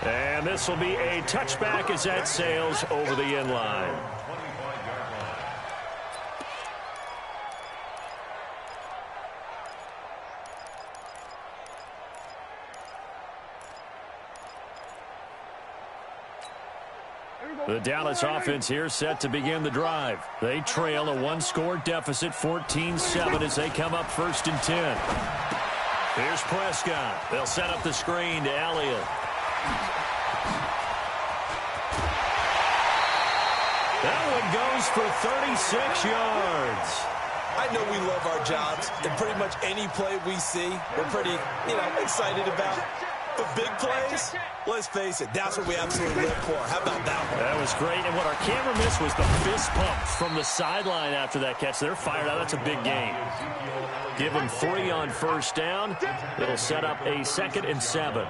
And this will be a touchback as that sails over the end line. The Dallas offense here set to begin the drive. They trail a one-score deficit, 14-7, as they come up 1st and 10. Here's Prescott. They'll set up the screen to Elliott. That one goes for 36 yards. I know we love our jobs, and pretty much any play we see, we're pretty, excited about. But big plays, let's face it, that's what we absolutely live for. How about that one? That was great, and what our camera missed was the fist pump from the sideline after that catch. They're fired out. That's a big gain. Give them 3 on 1st down. It'll set up a 2nd and 7.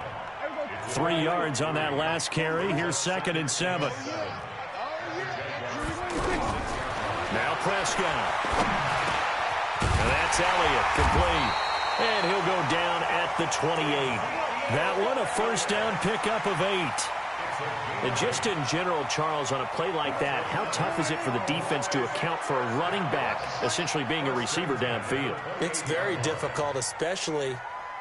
3 yards on that last carry. Here's 2nd and 7. Now Prescott. And that's Elliott, complete. And he'll go down at the 28. That one, a 1st down pickup of 8. And just in general, Charles, on a play like that, how tough is it for the defense to account for a running back essentially being a receiver downfield? It's very difficult, especially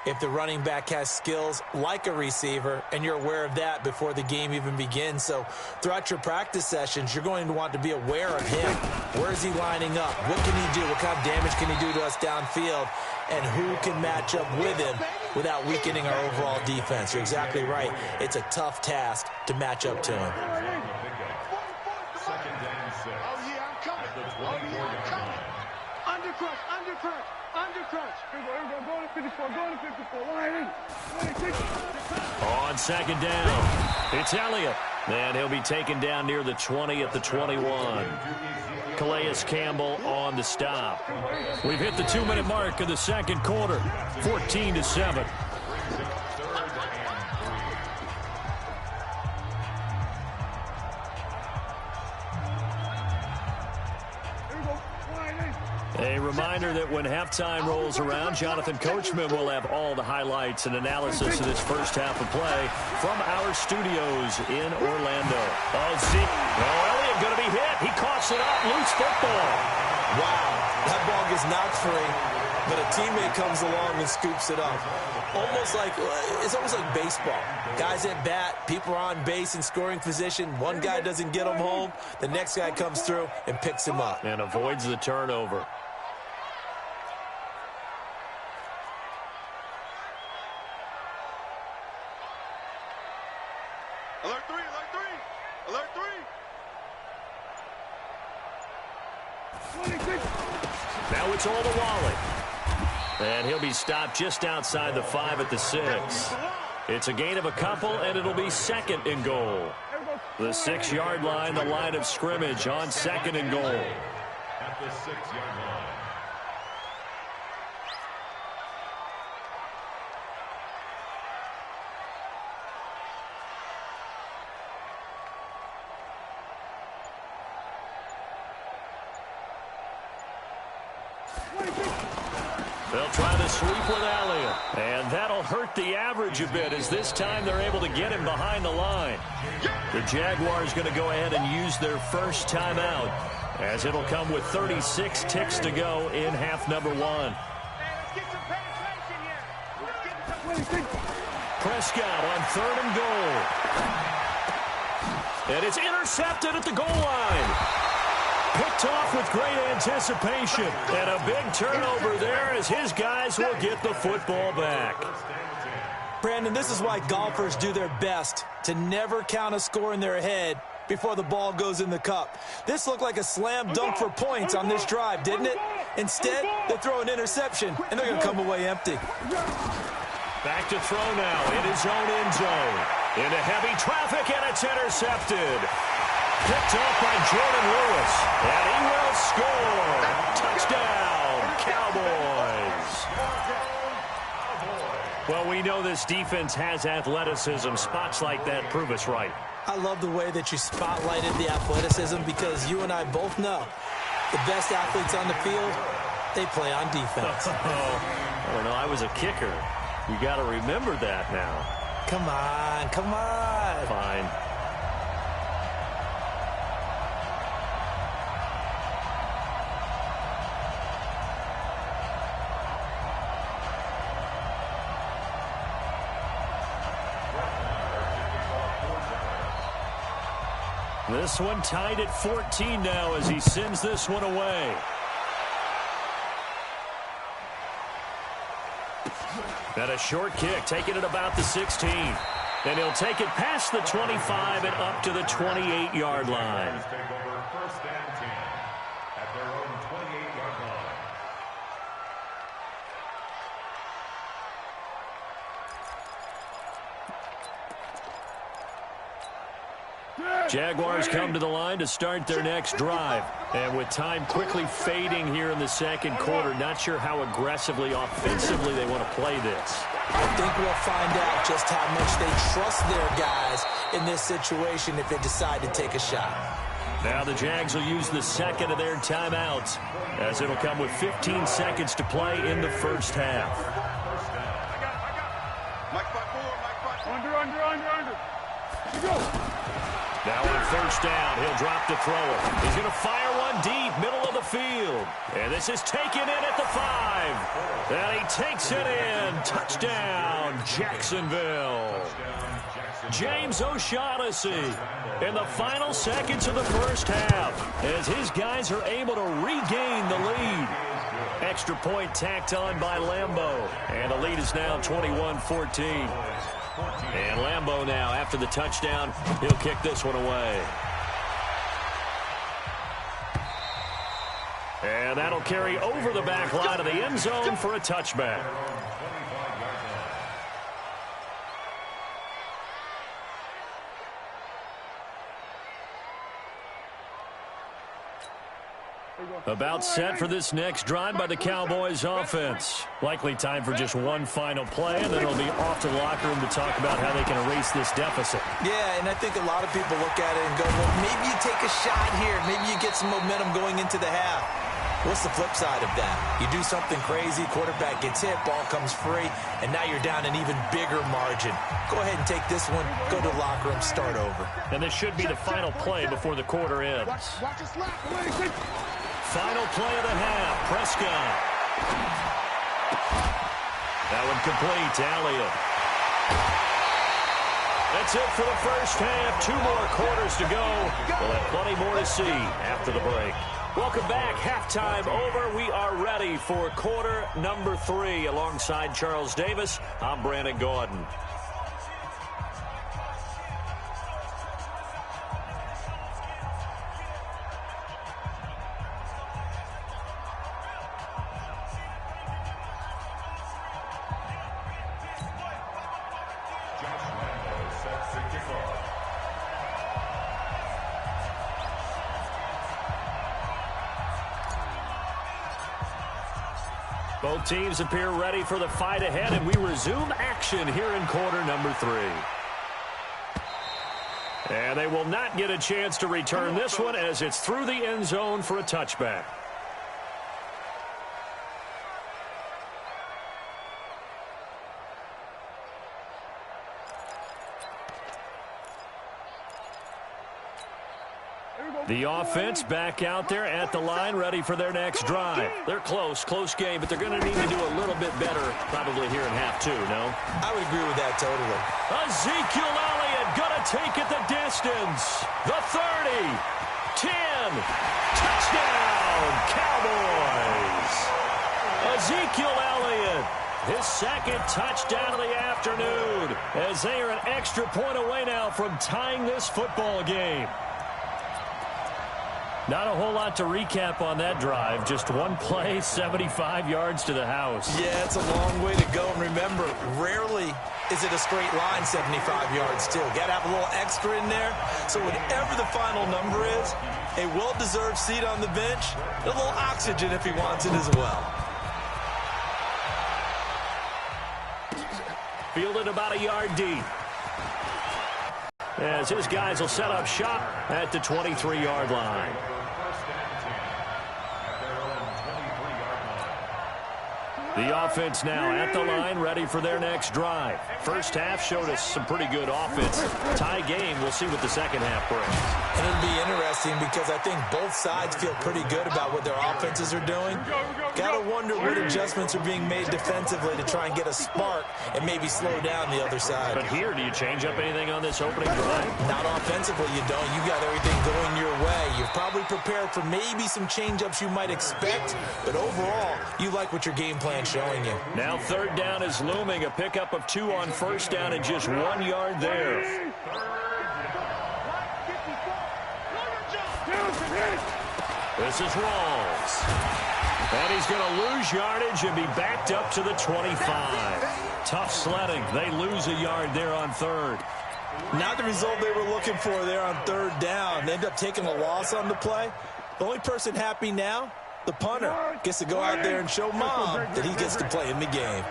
if the running back has skills like a receiver, and you're aware of that before the game even begins. So throughout your practice sessions, you're going to want to be aware of him. Where is he lining up? What can he do? What kind of damage can he do to us downfield? And who can match up with him without weakening our overall defense? You're exactly right. It's a tough task to match up to him. On 2nd down, it's Elliott. And he'll be taken down near the 20 at the 21. Calais Campbell on the stop. We've hit the 2-minute mark of the 2nd quarter, 14-7. A reminder that when halftime rolls around, Jonathan Coachman will have all the highlights and analysis of this first half of play from our studios in Orlando. Elliott going to be hit. He coughs it up. Loose football. Wow. That ball gets knocked free, but a teammate comes along and scoops it up. It's almost like baseball. Guys at bat, people are on base in scoring position. One guy doesn't get him home. The next guy comes through and picks him up. And avoids the turnover. Alert 3, alert 3, alert 3. Now it's all to Wally. And he'll be stopped just outside the 5 at the 6. It's a gain of a couple, and it'll be 2nd and goal. The 6-yard line, the line of scrimmage on 2nd and goal. At the 6-yard line. They'll try to sweep with Elliott. And that'll hurt the average a bit, as this time they're able to get him behind the line. The Jaguars going to go ahead and use their first timeout, as it'll come with 36 ticks to go in half number 1. Prescott on 3rd and goal. And it's intercepted at the goal line. Picked off with great anticipation. And a big turnover there, as his guys will get the football back. Brandon, this is why golfers do their best to never count a score in their head before the ball goes in the cup. This looked like a slam dunk for points on this drive, didn't it? Instead, they throw an interception, and they're going to come away empty. Back to throw now in his own end zone. Into heavy traffic, and it's intercepted. Picked off by Jordan Lewis, and he will score. Touchdown, Cowboys. Well, we know this defense has athleticism. Spots like that prove us right. I love the way that you spotlighted the athleticism, because you and I both know the best athletes on the field, they play on defense. I don't know. I was a kicker. You got to remember that now. Come on, come on. Fine. This one tied at 14 now as he sends this one away. And a short kick, taking it about the 16. And he'll take it past the 25 and up to the 28-yard line. Take over first and 10 at their own 28-yard line. Jaguars come to the line to start their next drive. And with time quickly fading here in the second quarter, not sure how aggressively, offensively they want to play this. I think we'll find out just how much they trust their guys in this situation if they decide to take a shot. Now the Jags will use the second of their timeouts, as it'll come with 15 seconds to play in the first half. Under. Go. Now on first down, he'll drop to throw it. He's going to fire one deep, middle of the field. And this is taken in at the 5. And he takes it in. Touchdown, Jacksonville. James O'Shaughnessy in the final seconds of the first half as his guys are able to regain the lead. Extra point tacked on by Lambeau. And the lead is now 21-14. And Lambeau now, after the touchdown, he'll kick this one away. And that'll carry over the back line of the end zone for a touchback. About set for this next drive by the Cowboys offense. Likely time for just one final play, and then it'll be off to the locker room to talk about how they can erase this deficit. Yeah, and I think a lot of people look at it and go, well, maybe you take a shot here. Maybe you get some momentum going into the half. What's the flip side of that? You do something crazy, quarterback gets hit, ball comes free, and now you're down an even bigger margin. Go ahead and take this one, go to the locker room, start over. And this should be the final play before the quarter ends. Final play of the half, Prescott. That one complete to Elliott. That's it for the first half. 2 more quarters to go. We'll have plenty more to see after the break. Welcome back. Halftime over. We are ready for quarter number 3. Alongside Charles Davis, I'm Brandon Gordon. Both teams appear ready for the fight ahead, and we resume action here in quarter number 3. And they will not get a chance to return this one as it's through the end zone for a touchback. The offense back out there at the line, ready for their next drive. They're close game, but they're going to need to do a little bit better probably here in half 2, no? I would agree with that totally. Ezekiel Elliott going to take it the distance. The 30, 10, touchdown, Cowboys. Ezekiel Elliott, his second touchdown of the afternoon, as they are an extra point away now from tying this football game. Not a whole lot to recap on that drive. Just one play, 75 yards to the house. Yeah, it's a long way to go. And remember, rarely is it a straight line 75 yards, too. Got to have a little extra in there. So whatever the final number is, a well-deserved seat on the bench, a little oxygen if he wants it as well. Fielded about a yard deep, as his guys will set up shop at the 23-yard line. The offense now at the line, ready for their next drive. First half showed us some pretty good offense. Tie game. We'll see what the second half brings. And it'll be interesting because I think both sides feel pretty good about what their offenses are doing. Got to wonder what adjustments are being made defensively to try and get a spark and maybe slow down the other side. But here, do you change up anything on this opening drive? Not offensively, you don't. You got everything going your way. You've probably prepared for maybe some change-ups you might expect, but overall, you like what your game plan's showing you. Now third down is looming. A pickup of 2 on first down and just 1 yard there. This is Rawls. And he's going to lose yardage and be backed up to the 25. Tough sledding. They lose a yard there on third. Not the result they were looking for there on third down. They end up taking a loss on the play. The only person happy now, the punter, gets to go out there and show Mom that he gets to play in the game.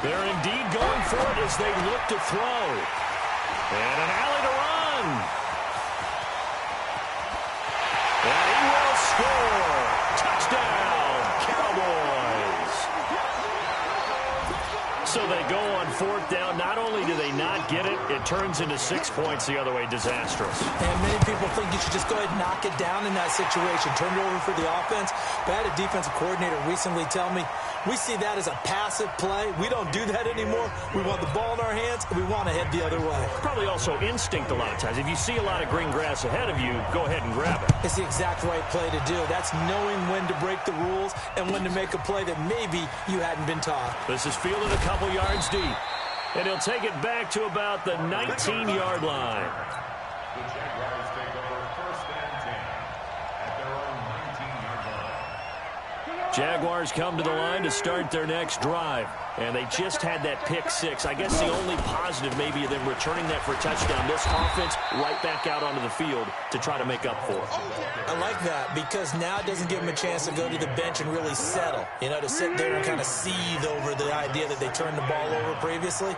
They're indeed going for it as they look to throw. And an alley to run. And he will score. Touchdown, Cowboys. So they go on fourth down. Not only do they not get it, it turns into 6 points the other way. Disastrous. And many people think you should just go ahead and knock it down in that situation. Turn it over for the offense. But I had a defensive coordinator recently tell me, we see that as a passive play. We don't do that anymore. We want the ball in our hands, and we want to head the other way. Probably also instinct a lot of times. If you see a lot of green grass ahead of you, go ahead and grab it. It's the exact right play to do. That's knowing when to break the rules and when to make a play that maybe you hadn't been taught. This is fielded a couple yards deep. And he'll take it back to about the 19-yard line. The Jaguars take over first and 10 at their own 19-yard line. Jaguars come to the line to start their next drive. And they just had that pick six. I guess the only positive maybe of them returning that for a touchdown. This offense right back out onto the field to try to make up for it. I like that because now it doesn't give them a chance to go to the bench and really settle. You know, to sit there and kind of seethe over the idea that they turned the ball over previously.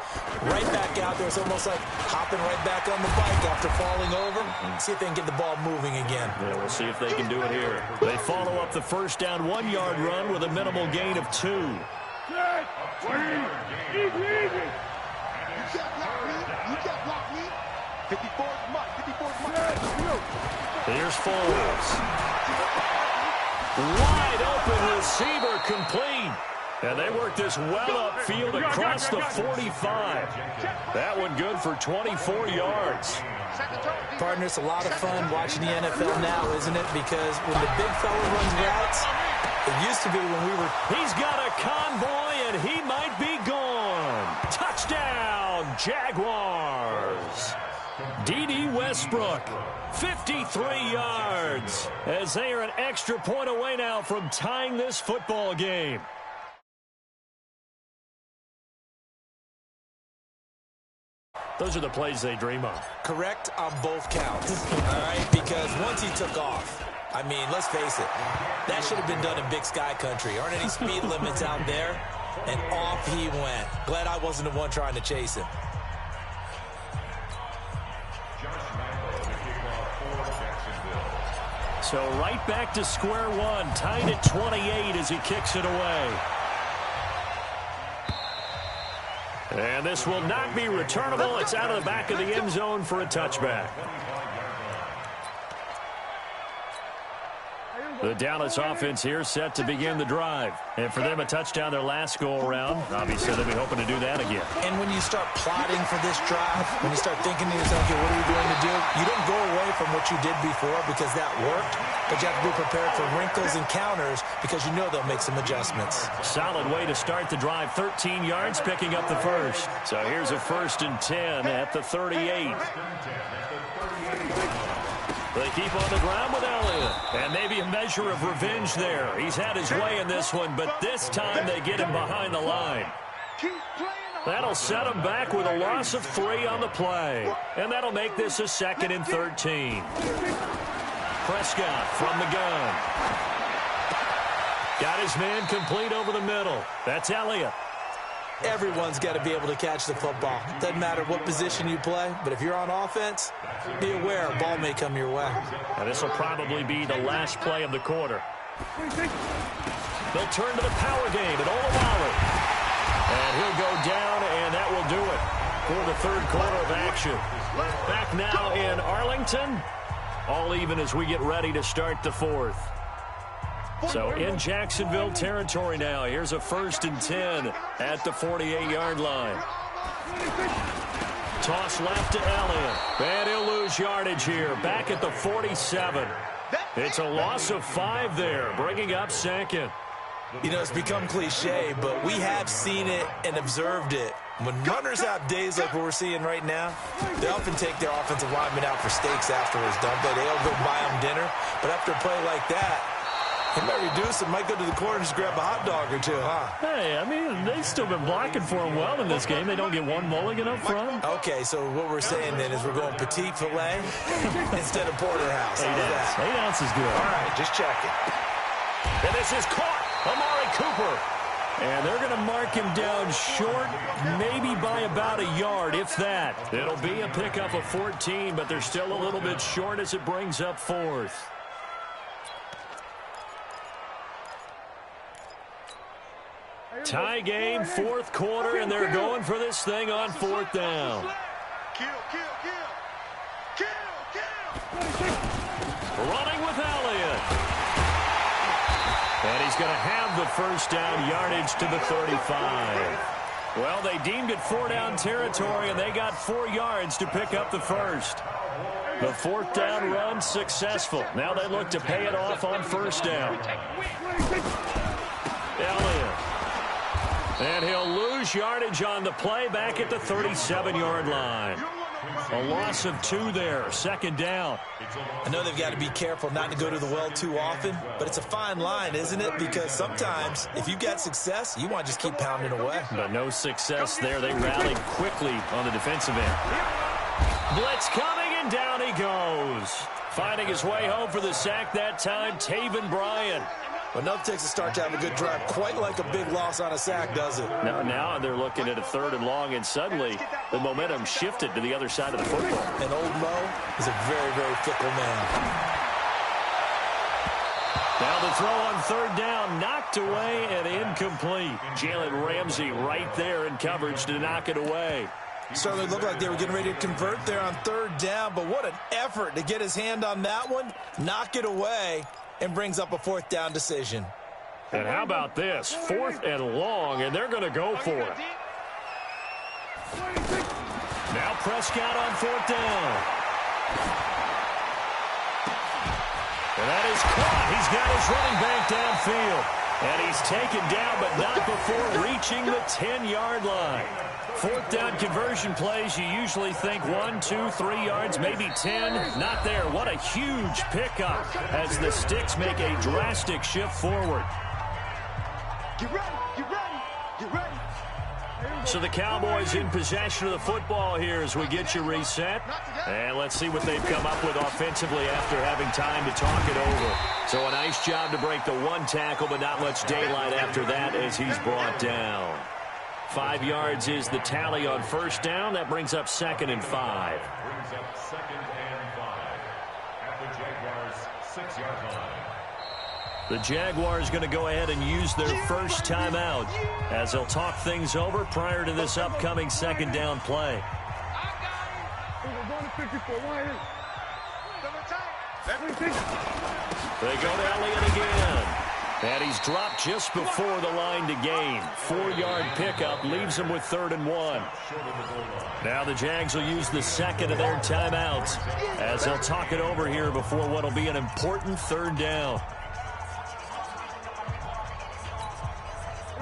Right back out there. It's almost like hopping right back on the bike after falling over. See if they can get the ball moving again. Yeah, we'll see if they can do it here. They follow up the first down 1 yard run with a minimal gain of 2. You can't block me. 54 is mine. 54 is mine. Here's Foles. Wide open receiver complete. And they work this well upfield across the 45. That one good for 24 yards. Partner, it's a lot of fun watching the NFL now, isn't it? Because when the big fella runs routes, it used to be when we were... He's got a convoy, and he might be gone. Touchdown, Jaguars. D.D. Westbrook, 53 yards, as they are an extra point away now from tying this football game. Those are the plays they dream of. Correct on both counts, all right? Because once he took off, I mean, let's face it, that should have been done in Big Sky Country. Aren't any speed limits out there? And off he went. Glad I wasn't the one trying to chase him. So right back to square one, tied at 28 as he kicks it away. And this will not be returnable. It's out of the back of the end zone for a touchback. The Dallas offense here set to begin the drive. And for them, a touchdown their last go-around. Obviously, they'll be hoping to do that again. And when you start plotting for this drive, when you start thinking to yourself, okay, what are we going to do? You don't go away from what you did before because that worked. But you have to be prepared for wrinkles and counters because you know they'll make some adjustments. Solid way to start the drive. 13 yards, picking up the first. So here's a 1st and 10 at the 38. They keep on the ground with Elliott. And maybe a measure of revenge there. He's had his way in this one, but this time they get him behind the line. That'll set him back with a loss of 3 on the play. And that'll make this a 2nd and 13. Prescott from the gun. Got his man complete over the middle. That's Elliott. Everyone's got to be able to catch the football. Doesn't matter what position you play, but if you're on offense, be aware a ball may come your way. And this will probably be the last play of the quarter. They'll turn to the power game at Olawale. And he'll go down, and that will do it for the third quarter of action. Back now in Arlington. All even as we get ready to start the fourth. So in Jacksonville territory now. Here's a 1st and 10 at the 48-yard line. Toss left to Elliott. And he'll lose yardage here. Back at the 47. It's a loss of 5 there, bringing up second. You know, it's become cliche, but we have seen it and observed it. When runners have days like what we're seeing right now, they often take their offensive linemen out for steaks afterwards, don't they? They'll go buy them dinner. But after a play like that, he might reduce it, might go to the corner and just grab a hot dog or two, huh? Hey, I mean, they've still been blocking for him well in this game. They don't get one mulligan up front. Okay, so what we're saying then is we're going petite filet instead of porterhouse. 8 ounce. 8 ounce is good. All right, just checking. And this is caught. Amari Cooper. And they're going to mark him down short, maybe by about a yard, if that. It'll be a pickup of 14, but they're still a little bit short as it brings up 4th. Tie game, 4th quarter, and they're going for this thing on 4th down. Running with Elliott. And he's going to have the first down, yardage to the 35. Well, they deemed it 4-down territory, and they got 4 yards to pick up the first. The 4th down run successful. Now they look to pay it off on 1st down. Elliott. And he'll lose yardage on the play back at the 37-yard line. A loss of 2 there, 2nd down. I know they've got to be careful not to go to the well too often, but it's a fine line, isn't it? Because sometimes, if you've got success, you want to just keep pounding away. But no success there. They rallied quickly on the defensive end. Blitz coming, and down he goes. Finding his way home for the sack that time, Taven Bryan. But enough takes a start to have a good drive, quite like a big loss on a sack, does it? Now they're looking at a 3rd and long, and suddenly the momentum shifted to the other side of the football. And old Mo is a very, very fickle man. Now the throw on 3rd down, knocked away and incomplete. Jalen Ramsey right there in coverage to knock it away. Certainly looked like they were getting ready to convert there on 3rd down, but what an effort to get his hand on that one, knock it away, and brings up a 4th down decision. And how about this? 4th and long, and they're going to go for it. Now Prescott on 4th down. And that is caught. He's got his running back downfield. And he's taken down, but not before reaching the 10-yard line. 4th down conversion plays, you usually think 1, 2, 3 yards, maybe 10. Not there. What a huge pickup as the Sticks make a drastic shift forward. Get ready, get ready, get ready. So the Cowboys in possession of the football here as we get you reset. And let's see what they've come up with offensively after having time to talk it over. So a nice job to break the 1 tackle, but not much daylight after that as he's brought down. 5 yards is the tally on 1st down. That brings up 2nd and 5. Brings up 2nd and 5 at the Jaguars' 6-yard line. The Jaguars going to go ahead and use their first timeout as they'll talk things over prior to this upcoming 2nd down play. They go to Elliott again. And he's dropped just before the line to gain. 4-yard pickup leaves him with 3rd and 1. Now the Jags will use the 2nd of their timeouts as they'll talk it over here before what will be an important 3rd down.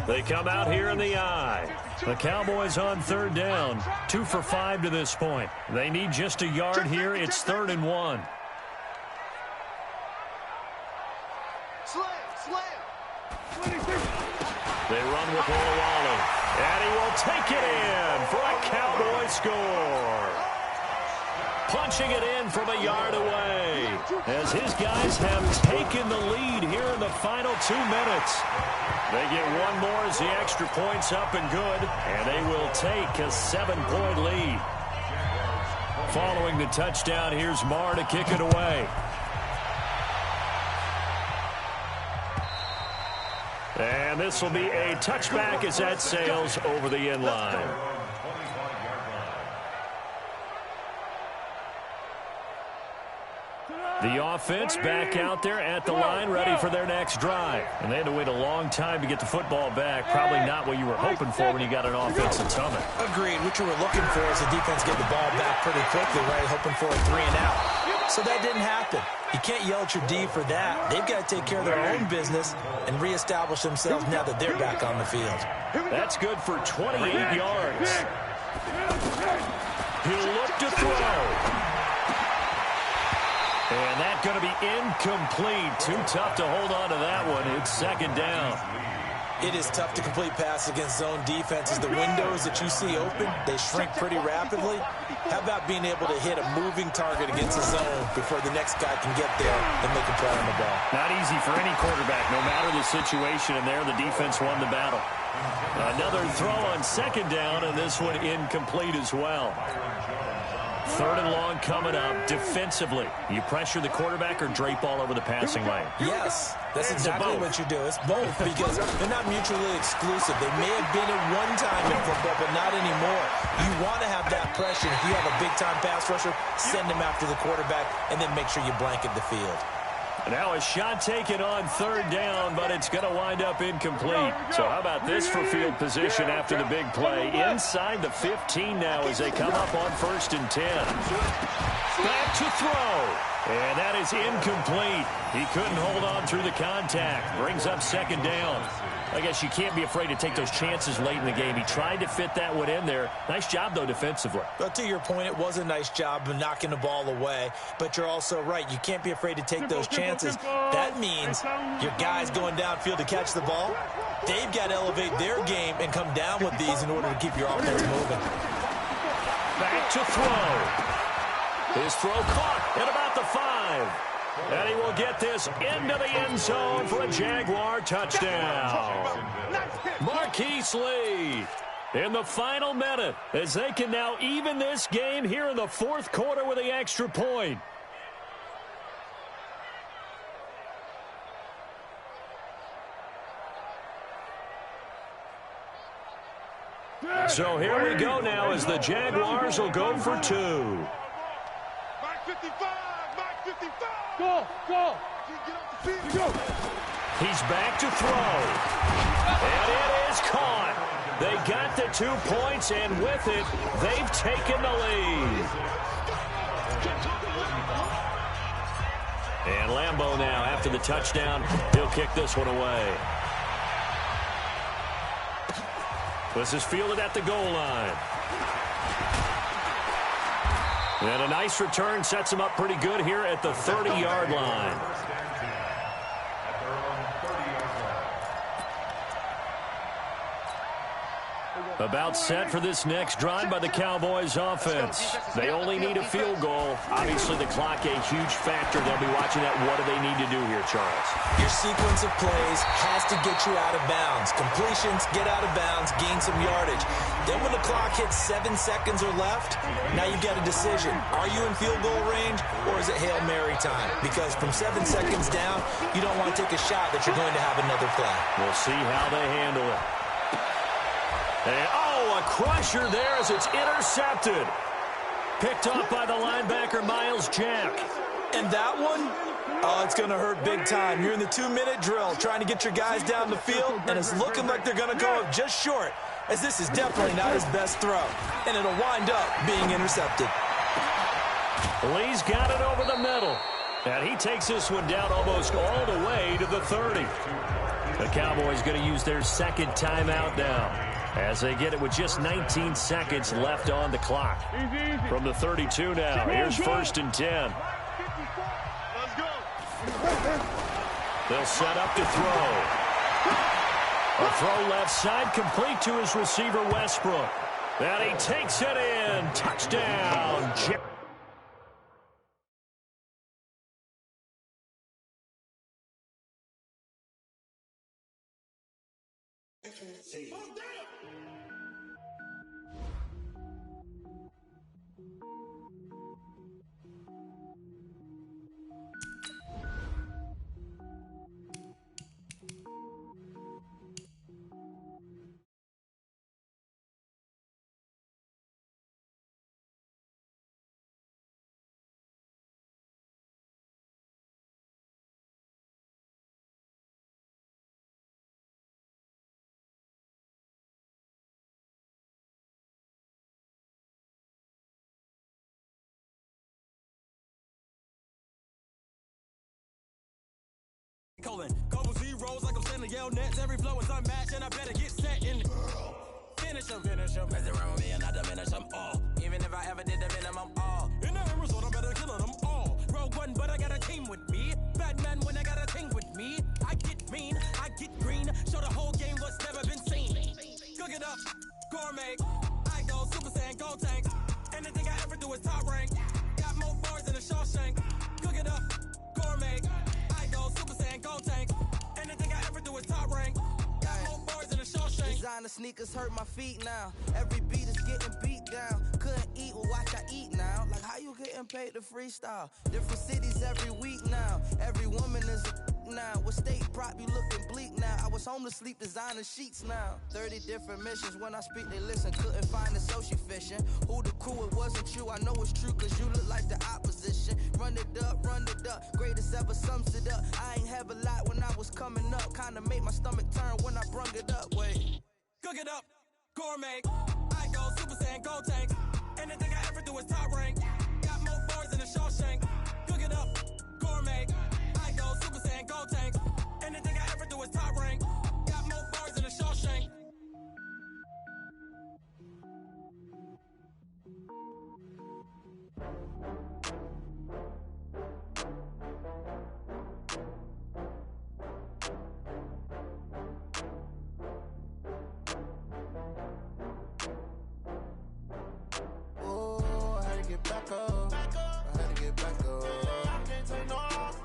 They come out here in the eye. The Cowboys on 3rd down. 2 for 5 to this point. They need just a yard here. It's 3rd and 1. They run with Olawale. And he will take it in for a Cowboy score. Punching it in from a yard away as his guys have taken the lead here in the final 2 minutes. They get one more as the extra point's up and good, and they will take a 7-point lead. Following the touchdown, here's Marr to kick it away. And And this will be a touchback as that sails over the end line. The offense back out there at the line, ready for their next drive. And they had to wait a long time to get the football back. Probably not what you were hoping for when you got an offensive summit. Agreed. What you were looking for is the defense get the ball back pretty quickly, right? Hoping for a 3 and out. So that didn't happen. You can't yell at your D for that. They've got to take care of their own business and reestablish themselves now that they're back on the field. That's good for 28 yards. He'll look to throw. And that's going to be incomplete. Too tough to hold on to that one. It's second down. It is tough to complete passes against zone defenses. The windows that you see open, they shrink pretty rapidly. How about being able to hit a moving target against a zone before the next guy can get there and make a play on the ball? Not easy for any quarterback, no matter the situation. And there, the defense won the battle. Another throw on second down, and this one incomplete as well. Third and long coming up. Defensively, you pressure the quarterback or drape all over the passing lane? Yes, that's exactly what you do. It's both because they're not mutually exclusive. They may have been at one time in football, but not anymore. You want to have that pressure. If you have a big-time pass rusher, send him after the quarterback, and then make sure you blanket the field. Now a shot taken on third down, but it's going to wind up incomplete. So how about this for field position after the big play? Inside the 15 now as they come up on 1st and 10. Back to throw. And that is incomplete. He couldn't hold on through the contact. Brings up second down. I guess you can't be afraid to take those chances late in the game. He tried to fit that one in there. Nice job, though, defensively. But to your point, it was a nice job of knocking the ball away. But you're also right. You can't be afraid to take those chances. That means your guys going downfield to catch the ball, they've got to elevate their game and come down with these in order to keep your offense moving. Back to throw. His throw caught at about the 5. And he will get this into the end zone for a Jaguar touchdown. Marquise Lee in the final minute as they can now even this game here in the 4th quarter with the extra point. So here we go now as the Jaguars will go for 2. Mike 55, Mike 55. Go. Go. He's back to throw. And it is caught. They got the 2 points, and with it, they've taken the lead. And Lambeau now, after the touchdown, he'll kick this one away. This is fielded at the goal line. And a nice return sets him up pretty good here at the 30-yard line. About set for this next drive by the Cowboys offense. They only need a field goal. Obviously, the clock a huge factor. They'll be watching that. What do they need to do here, Charles? Your sequence of plays has to get you out of bounds. Completions, get out of bounds, gain some yardage. Then when the clock hits 7 seconds or left, now you've got a decision. Are you in field goal range or is it Hail Mary time? Because from 7 seconds down, you don't want to take a shot that you're going to have another play. We'll see how they handle it. And, a crusher there as it's intercepted. Picked off by the linebacker, Miles Jack. And that one, it's going to hurt big time. You're in the 2-minute drill trying to get your guys down the field, and it's looking like they're going to go up just short, as this is definitely not his best throw. And it'll wind up being intercepted. Lee's got it over the middle. And he takes this one down almost all the way to the 30. The Cowboys going to use their second timeout now, as they get it with just 19 seconds left on the clock. From the 32 now, here's 1st and 10. They'll set up to throw. A throw left side, complete to his receiver, Westbrook. And he takes it in. Touchdown. Couple zeros like I'm sending yell nets. Every flow is unmatched, and I better get set in. Finish them. Mess around with me and I diminish them all. Even if I ever did the minimum, all. In the end result, I'm better killing them all. Rogue one, but I got a team with me. Batman when I got a team with me. I get mean, I get green. Show the whole game what's never been seen. Cook it up, gourmet. I go Super Saiyan, Gold Tank. Anything I ever do is top rank. Got more bars than a Shawshank. Cook it up, gourmet. I go Super Saiyan, Gold Tank. Anything I ever do is top rank. Got more bars than a Shawshank. Designer sneakers hurt my feet now. Every beat is getting beat down. Couldn't eat, well watch I eat now. Like how you getting paid to freestyle? Different cities every week now. Every woman is a now. With state prop, you looking bleak now. I was home to sleep, designing sheets now. 30 different missions. When I speak, they listen. Couldn't find the social fishing. Who the crew, it wasn't you. I know it's true, cause you look like the opposition. Run it up. Greatest ever sums it up. I ain't have a lot when I was coming up. Kinda made my stomach turn when I brung it up. Wait. Cook it up, gourmet. I go Super Saiyan, Gold Tank. Anything I ever do is top rank. Got more bars than a Shawshank. Cook it up, gourmet. I go Super Saiyan, Gold Tank. Anything I ever do is top rank. Got more bars than a Shawshank. Back up. I had to get back up. I can't take no loss.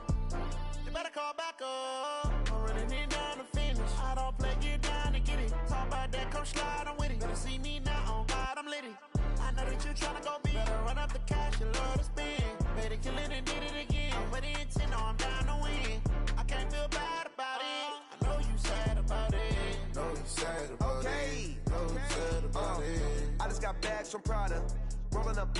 You better call back up. I'm running it down to finish. I don't play, get down to get it. Talk about that, come slide, I'm with it. Better see me now, on God, I'm litty. I know that you tryna go big. Better run up the cash, you love to spend. Better kill it and did it again. But the intent, no, I'm down to win. I can't feel bad about it. I know you sad about it. Know you sad about it. Know you sad about it. I just got bags from Prada. Rolling up,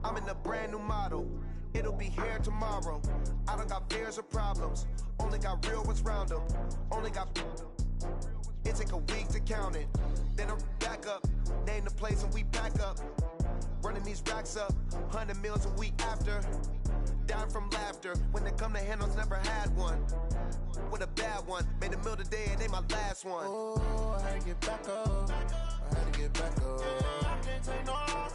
I'm in a brand new model. It'll be here tomorrow. I don't got fears or problems. Only got real ones round them. Only got. It take a week to count it. Then I'm back up. Name the place and we back up. Running these racks up. 100 meals a week after. Down from laughter. When they come to handles, never had one. With a bad one. Made a meal today and they my last one. Oh, I had to get back up. I had to get back up. I can't take no loss.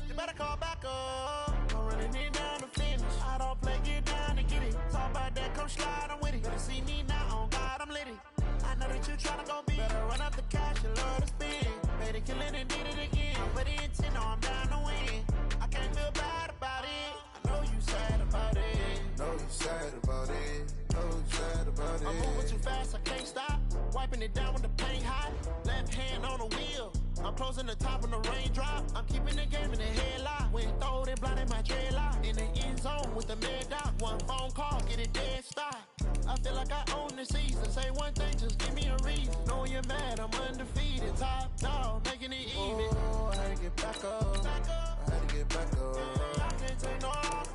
You better call back up. I'm running it down to finish. I don't play, get down to get it. Talk about that, come slide, I'm with it. Better see me now, on God, I'm litty. I know that you tryna go big. Better run up the cash, you love to spend. Better kill it and did it again. But the intent, no, I'm down to win. I can't feel bad about it. I know you sad about it. Know you sad about it. Know you sad about it. I'm moving too fast, I can't stop. Wiping it down with the paint hot. Left hand on the wheel. I'm closing the top when the raindrop. I'm keeping the game in the headlock. When throw it, blinding my dreadlock. In the end zone with the mad dot. One phone call, get it dead stop. I feel like I own the season. Say one thing, just give me a reason. Knowing you're mad, I'm undefeated. Top dog, making it even. Oh, I had to get back up. I had to get back up. I can't take no loss.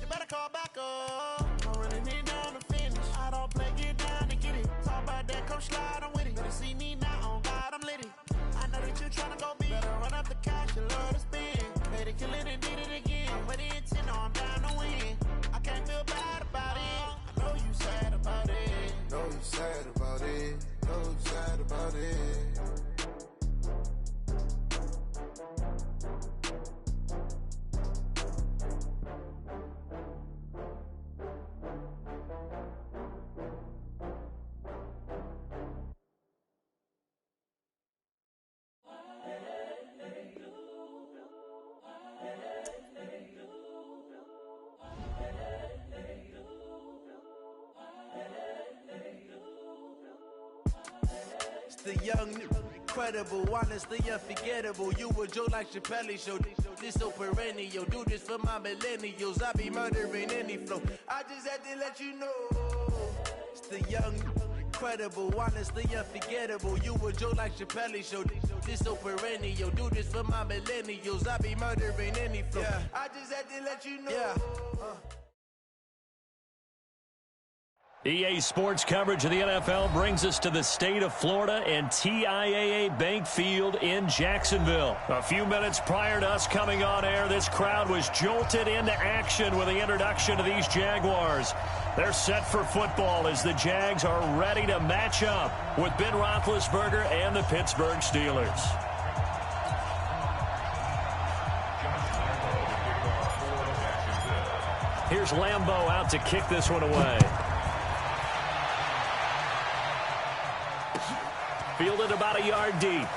You better call back up. I'm running it down to finish. I don't play, get down to get it. Talk about that, come slide, I'm with it. Better see me now, on God, I'm litty. I know that you tryna go big. Better run up the cash, you love to spend. Better kill it and did it again. But the intent, no, I'm down to win. I can't feel bad about it. I know you sad about it. Know you sad about it. Know you sad about it. The young, incredible, honestly unforgettable. You a joke like Chappelle show. This so perennial. Do this for my millennials. I be murdering any flow. I just had to let you know. It's the young, incredible, honestly unforgettable. You a joke like Chappelle show. This so perennial. Do this for my millennials. I be murdering any flow. Yeah. I just had to let you know. Yeah. EA Sports coverage of the NFL brings us to the state of Florida and TIAA Bank Field in Jacksonville. A few minutes prior to us coming on air, this crowd was jolted into action with the introduction of these Jaguars. They're set for football as the Jags are ready to match up with Ben Roethlisberger and the Pittsburgh Steelers. Here's Lambeau out to kick this one away. Fielded about a yard deep.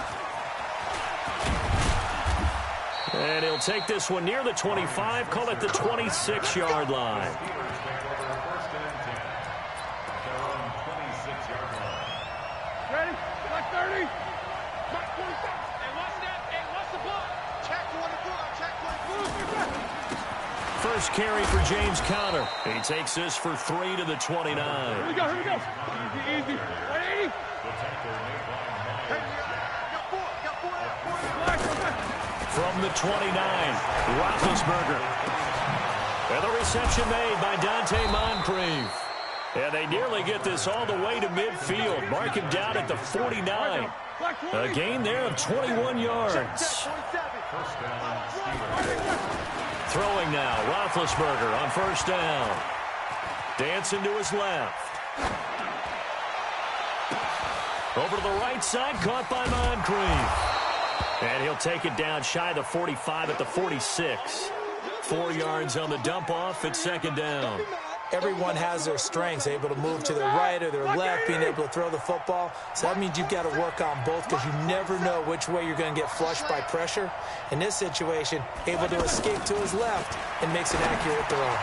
And he'll take this one near the 25, call it the 26-yard line. Ready? Black 30. Black 27. Hey, what's that? Hey, what's the block? Check 24. Check 24. First carry for James Conner. He takes this for 3 to the 29. Here we go. Here we go. Easy, easy. 180. Hey, got four. From the 29, Roethlisberger. And the reception made by Dante Moncrief. And they nearly get this all the way to midfield. Mark him down at the 49. A gain there of 21 yards. Throwing now, Roethlisberger on first down. Dancing to his left. Over to the right side, caught by Moncrief. And he'll take it down shy of the 45 at the 46. 4 yards on the dump-off at second down. Everyone has their strengths, able to move to their right or their left, being able to throw the football. So that means you've got to work on both because you never know which way you're going to get flushed by pressure. In this situation, able to escape to his left and makes an accurate throw.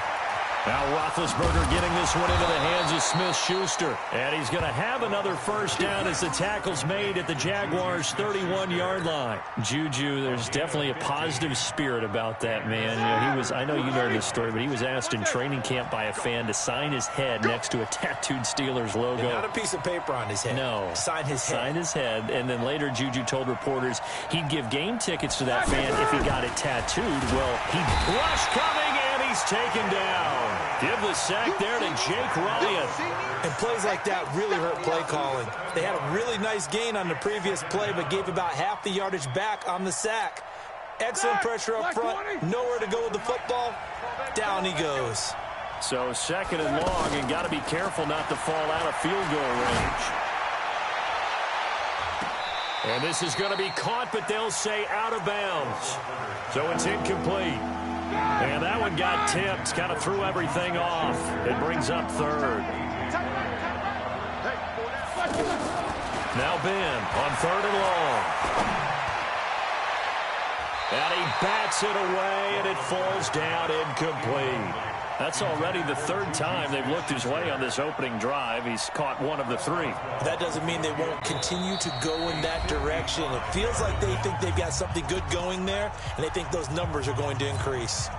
Now Roethlisberger getting this one into the hands of Smith-Schuster. And he's going to have another first down as the tackle's made at the Jaguars' 31-yard line. Juju, there's definitely a positive spirit about that, man. You know, he was, I know you know this story, but he was asked in training camp by a fan to sign his head next to a tattooed Steelers logo. And not a piece of paper on his head. No. Sign his head. Sign his head. And then later Juju told reporters he'd give game tickets to that fan if he got it tattooed. Well, he rushed coming, and he's taken down. Give the sack there to Jake Ryan. And plays like that really hurt play calling. They had a really nice gain on the previous play, but gave about half the yardage back on the sack. Excellent pressure up front. Nowhere to go with the football. Down he goes. So second and long, and got to be careful not to fall out of field goal range. And this is going to be caught, but they'll say out of bounds. So it's incomplete. And that one got tipped, kind of threw everything off. It brings up third. Now Ben on third and long. And he bats it away, and it falls down incomplete. That's already the third time they've looked his way on this opening drive. He's caught one of the three. That doesn't mean they won't continue to go in that direction. It feels like they think they've got something good going there, and they think those numbers are going to increase.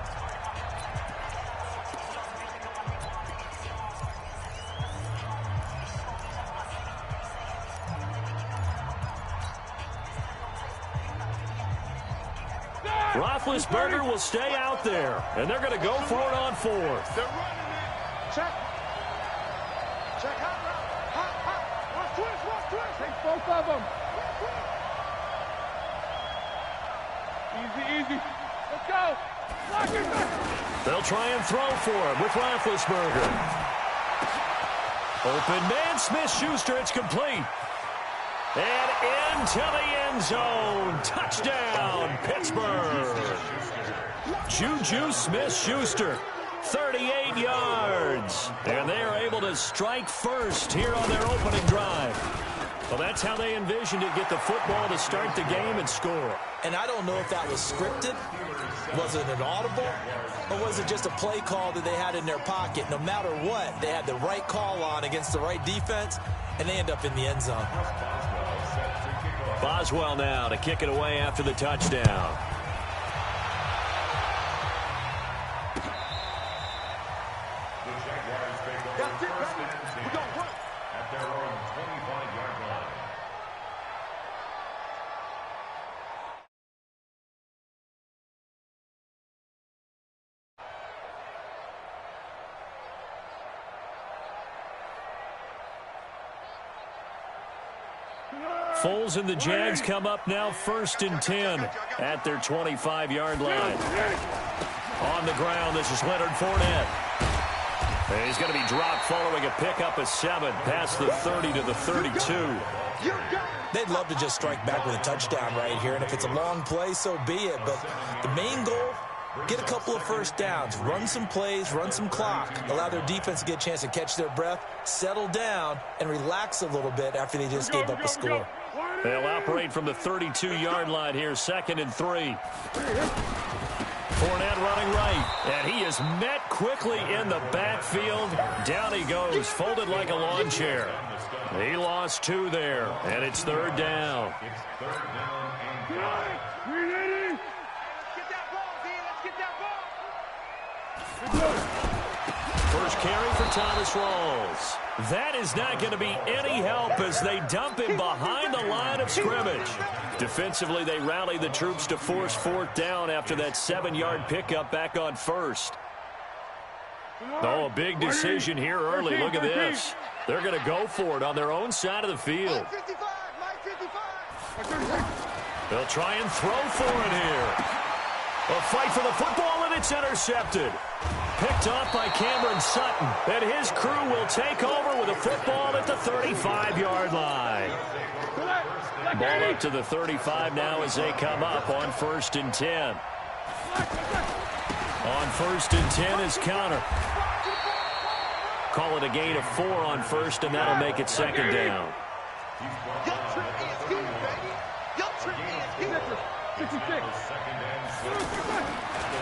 Roethlisberger will stay out there, and they're going to go for it on fourth. They're running it. Check. Check. Hot. Watch twist. Take both of them. Easy. Let's go. Lock it. They'll try and throw for him with Roethlisberger. Open man, Smith-Schuster. It's complete. And into the end zone. Touchdown, Pittsburgh. Juju Smith-Schuster, 38 yards. And they are able to strike first here on their opening drive. Well, that's how they envisioned it, get the football to start the game and score. And I don't know if that was scripted. Was it an audible? Or was it just a play call that they had in their pocket? No matter what, they had the right call on against the right defense, and they end up in the end zone. Boswell now to kick it away after the touchdown. At their own 25-yard line. Foles and the Jags come up now first and 10 at their 25-yard line. On the ground, this is Leonard Fournette. And he's going to be dropped following a pickup of 7 past the 30 to the 32. They'd love to just strike back with a touchdown right here, and if it's a long play, so be it. But the main goal, get a couple of first downs, run some plays, run some clock, allow their defense to get a chance to catch their breath, settle down, and relax a little bit after they just gave up a score. They'll operate from the 32-yard line here, 2nd and 3. Fournette running right, and he is met quickly in the backfield. Down he goes, folded like a lawn chair. He lost 2 there, and it's 3rd down. It's 3rd down and 5. Get that ball, D. Let's get that ball. First carry for Thomas Rawls. That is not going to be any help as they dump him behind the line of scrimmage. Defensively, they rally the troops to force 4th down after that 7-yard pickup back on 1st. Oh, a big decision here early. Look at this. They're going to go for it on their own side of the field. They'll try and throw for it here. A fight for the football, and it's intercepted. Picked off by Cameron Sutton, and his crew will take over with a football at the 35-yard line. Ball up to the 35 now as they come up on 1st and 10. On 1st and 10 is counter. Call it a gain of 4 on 1st, and that'll make it 2nd down.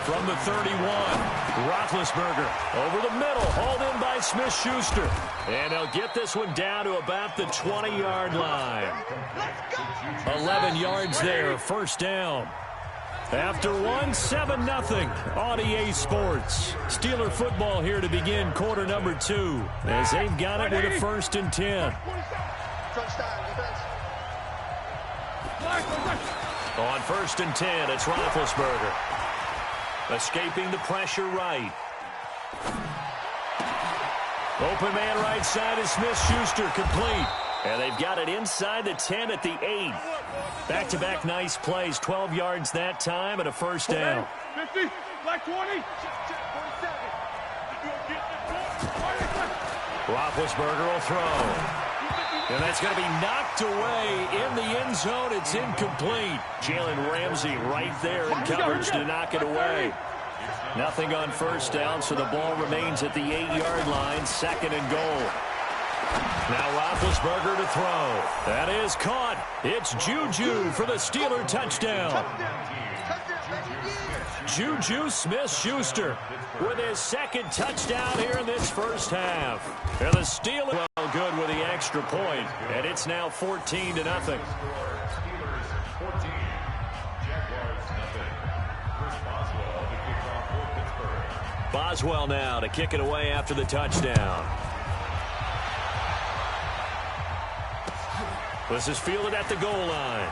From the 31, Roethlisberger over the middle, hauled in by Smith-Schuster. And he'll get this one down to about the 20-yard line. 11 yards there, 1st down. After 7-0 on EA Sports. Steeler football here to begin quarter number 2 as they've got it with a 1st and 10. On 1st and 10, it's Roethlisberger. Escaping the pressure right. Open man right side is Smith-Schuster, complete. And they've got it inside the 10 at the 8. Back-to-back nice plays, 12 yards that time and a 1st down. 50, like 20. Roethlisberger will throw. And that's going to be knocked away in the end zone. It's incomplete. Jalen Ramsey right there in coverage to knock it away. Nothing on 1st down, so the ball remains at the 8-yard line, 2nd and goal. Now Roethlisberger to throw. That is caught. It's Juju for the Steeler touchdown. Juju Smith-Schuster with his 2nd touchdown here in this 1st half. And the Steelers well good with the extra point, and it's now 14-0. Steelers 14, Jaguars nothing. Chris Boswell to kick off for Pittsburgh. Boswell now to kick it away after the touchdown. This is fielded at the goal line.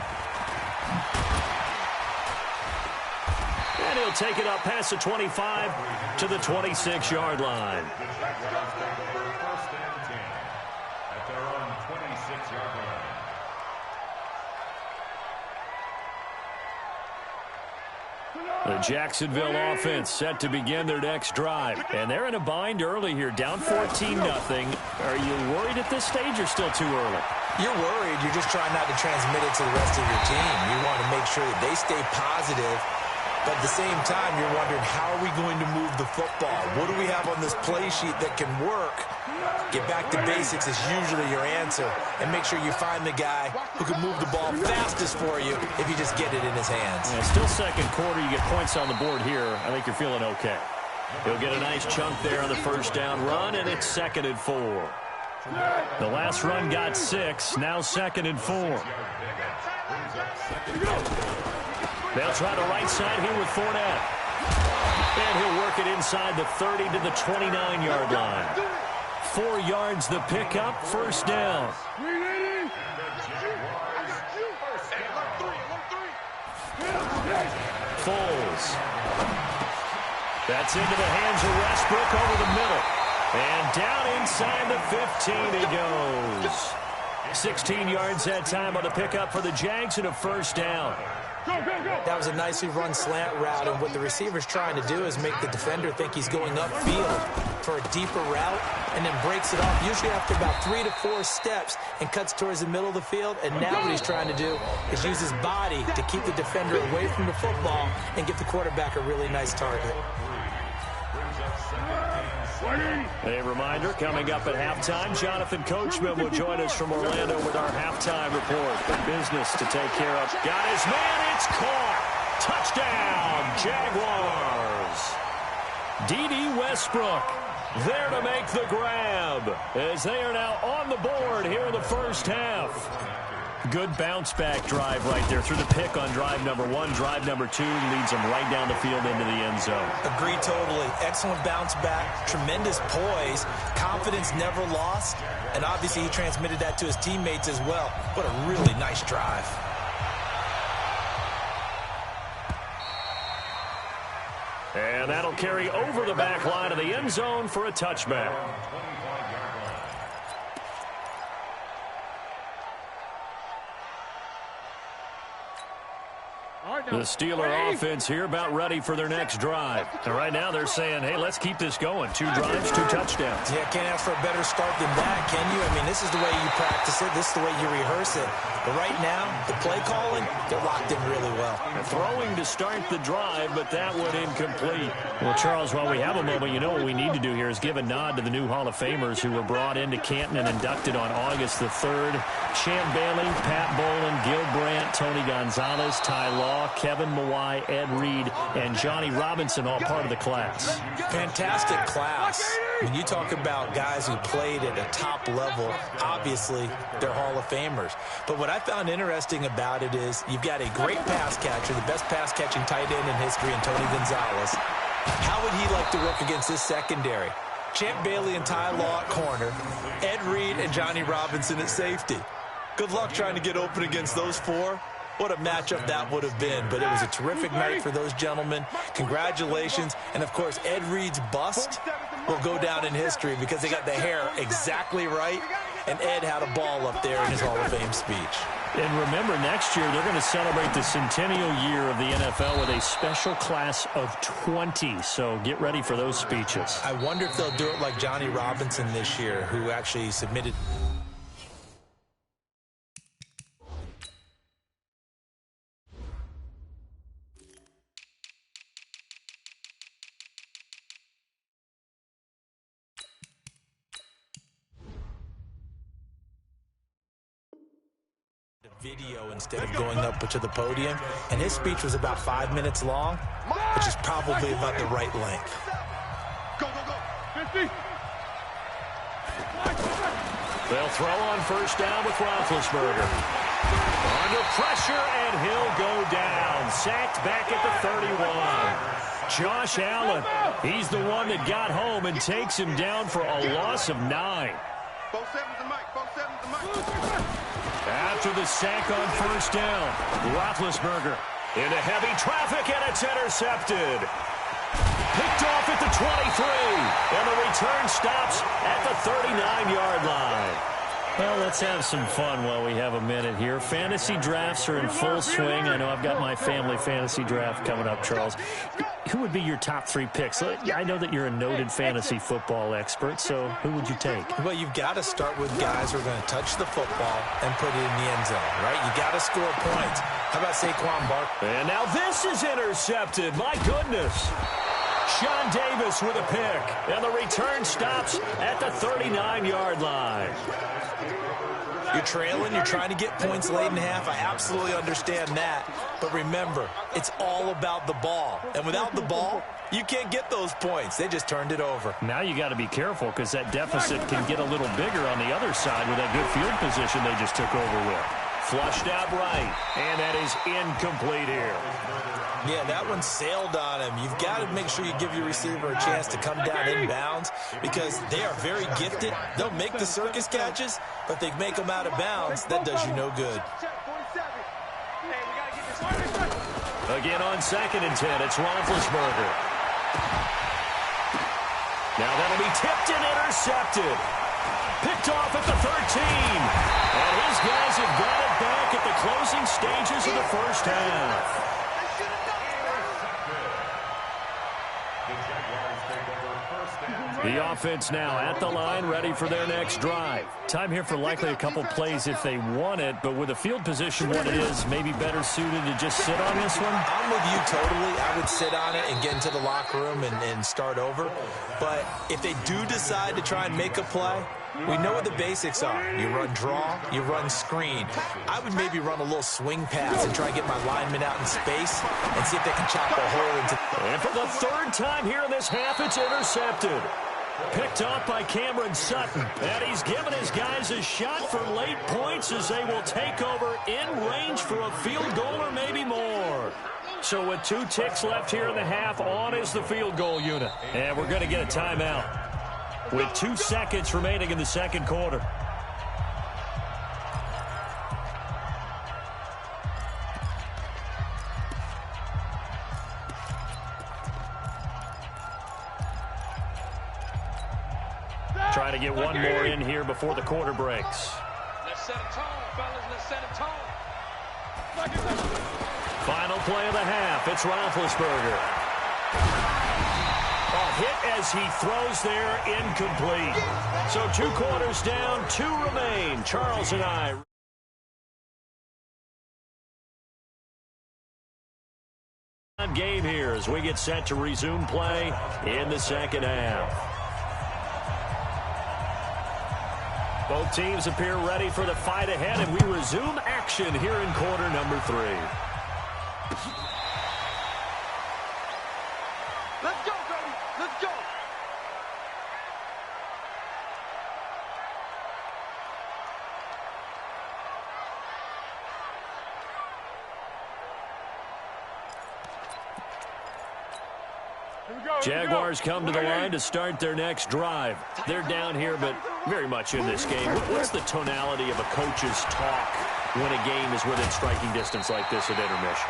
And he'll take it up past the 25 to the 26-yard line. The Jaguars take over 1st and 10 at their own 26-yard line. The Jacksonville offense set to begin their next drive. And they're in a bind early here, down 14-0. Are you worried at this stage or still too early? You're worried. You're just trying not to transmit it to the rest of your team. You want to make sure that they stay positive. But at the same time, you're wondering, how are we going to move the football? What do we have on this play sheet that can work? Get back to basics is usually your answer. And make sure you find the guy who can move the ball fastest for you if you just get it in his hands. Yeah, still 2nd quarter. You get points on the board here. I think you're feeling okay. He'll get a nice chunk there on the 1st down run, and it's 2nd and 4. The last run got 6. Now 2nd and 4. They'll try the right side here with Fournette. And he'll work it inside the 30 to the 29-yard line. 4 yards the pickup, 1st down. Foles. That's into the hands of Westbrook over the middle. And down inside the 15 he goes. 16 yards that time on the pickup for the Jags and a 1st down. That was a nicely run slant route, and what the receiver's trying to do is make the defender think he's going upfield for a deeper route, and then breaks it off, usually after about 3 to 4 steps, and cuts towards the middle of the field. And now what he's trying to do is use his body to keep the defender away from the football and give the quarterback a really nice target. A reminder, coming up at halftime, Jonathan Coachman will join us from Orlando with our halftime report. Business to take care of. Got his man, it's caught. Touchdown, Jaguars. D.D. Westbrook there to make the grab as they are now on the board here in the first half. Good bounce-back drive right there through the pick on drive number 1. Drive number 2 leads them right down the field into the end zone. Agreed totally. Excellent bounce-back, tremendous poise, confidence never lost, and obviously he transmitted that to his teammates as well. What a really nice drive. And that'll carry over the back line of the end zone for a touchback. The Steeler offense here about ready for their next drive. And right now they're saying, hey, let's keep this going. 2 drives, 2 touchdowns. Yeah, can't ask for a better start than that, can you? I mean, this is the way you practice it. This is the way you rehearse it. But right now, the play calling, they're locked in really well. Throwing to start the drive, but that one incomplete. Well, Charles, while we have a moment, you know what we need to do here is give a nod to the new Hall of Famers who were brought into Canton and inducted on August the 3rd. Champ Bailey, Pat Bolin, Gil Brandt, Tony Gonzalez, Ty Law, Kevin Mawai, Ed Reed, and Johnny Robinson, all part of the class. Fantastic class. When you talk about guys who played at a top level, obviously they're Hall of Famers. But what I found interesting about it is you've got a great pass catcher, the best pass-catching tight end in history, in Tony Gonzalez. How would he like to work against this secondary? Champ Bailey and Ty Law at corner, Ed Reed and Johnny Robinson at safety. Good luck trying to get open against those 4. What a matchup that would have been. But it was a terrific night for those gentlemen. Congratulations. And, of course, Ed Reed's bust will go down in history because they got the hair exactly right. And Ed had a ball up there in his Hall of Fame speech. And remember, next year they're going to celebrate the centennial year of the NFL with a special class of 20. So get ready for those speeches. I wonder if they'll do it like Johnny Robinson this year, who actually submitted... video instead of going up to the podium, and his speech was about 5 minutes long, which is probably about the right length. Go, go, go. 50. They'll throw on first down with Roethlisberger. Under pressure, and he'll go down. Sacked back at the 31. Josh Allen, he's the one that got home and takes him down for a loss of 9. Both sevens and Mike. Both sevens and Mike. After the sack on first down, Roethlisberger into heavy traffic, and it's intercepted. Picked off at the 23, and the return stops at the 39-yard line. Well, let's have some fun while we have a minute here. Fantasy drafts are in full swing. I know I've got my family fantasy draft coming up, Charles. Who would be your top 3 picks? I know that you're a noted fantasy football expert, so who would you take? Well, you've got to start with guys who are going to touch the football and put it in the end zone, right? You got to score points. How about Saquon Barkley? And now this is intercepted. My goodness. Sean Davis with a pick, and the return stops at the 39-yard line. You're trailing, you're trying to get points late in half. I absolutely understand that. But remember, it's all about the ball. And without the ball, you can't get those points. They just turned it over. Now you got to be careful because that deficit can get a little bigger on the other side with that good field position they just took over with. Flushed out right, and that is incomplete here. Yeah, that one sailed on him. You've got to make sure you give your receiver a chance to come down inbounds because they are very gifted. They'll make the circus catches, but they make them out of bounds. That does you no good. Again on 2nd and 10, it's Roethlisberger. Now that'll be tipped and intercepted. Picked off at the 13. And his guys have got it back at the closing stages of the first half. The offense now at the line, ready for their next drive. Time here for likely a couple plays if they want it, but with the field position what it is, maybe better suited to just sit on this one? I'm with you totally. I would sit on it and get into the locker room and start over. But if they do decide to try and make a play, we know what the basics are. You run draw, you run screen. I would maybe run a little swing pass and try and get my linemen out in space and see if they can chop a hole into. And for the third time here in this half, it's intercepted. Picked off by Cameron Sutton. And he's given his guys a shot for late points as they will take over in range for a field goal or maybe more. So with 2 ticks left here in the half, on is the field goal unit. And we're going to get a timeout with 2 seconds remaining in the second quarter. Trying to get one more in here before the quarter breaks. Let's set a tone, fellas. Let's set a tone. Final play of the half. It's Roethlisberger. A hit as he throws there, incomplete. So 2 quarters down, 2 remain. Charles and I. Game here as we get set to resume play in the second half. Both teams appear ready for the fight ahead, and we resume action here in quarter number 3. Let's go, baby. Let's go. Jaguars come to the line to start their next drive. They're down here, but very much in this game. What's the tonality of a coach's talk when a game is within striking distance like this at intermission?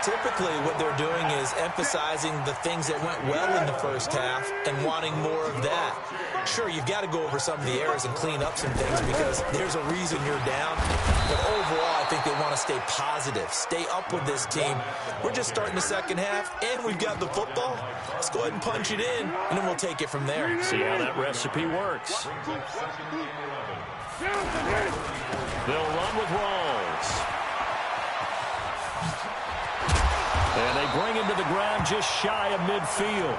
Typically, what they're doing is emphasizing the things that went well in the first half and wanting more of that. Sure, you've got to go over some of the errors and clean up some things because there's a reason you're down. But overall, I think they want to stay positive, stay up with this team. We're just starting the second half, and we've got the football. Let's go ahead and punch it in, and then we'll take it from there. See how that recipe works. They'll run with Rawls. And they bring him to the ground just shy of midfield.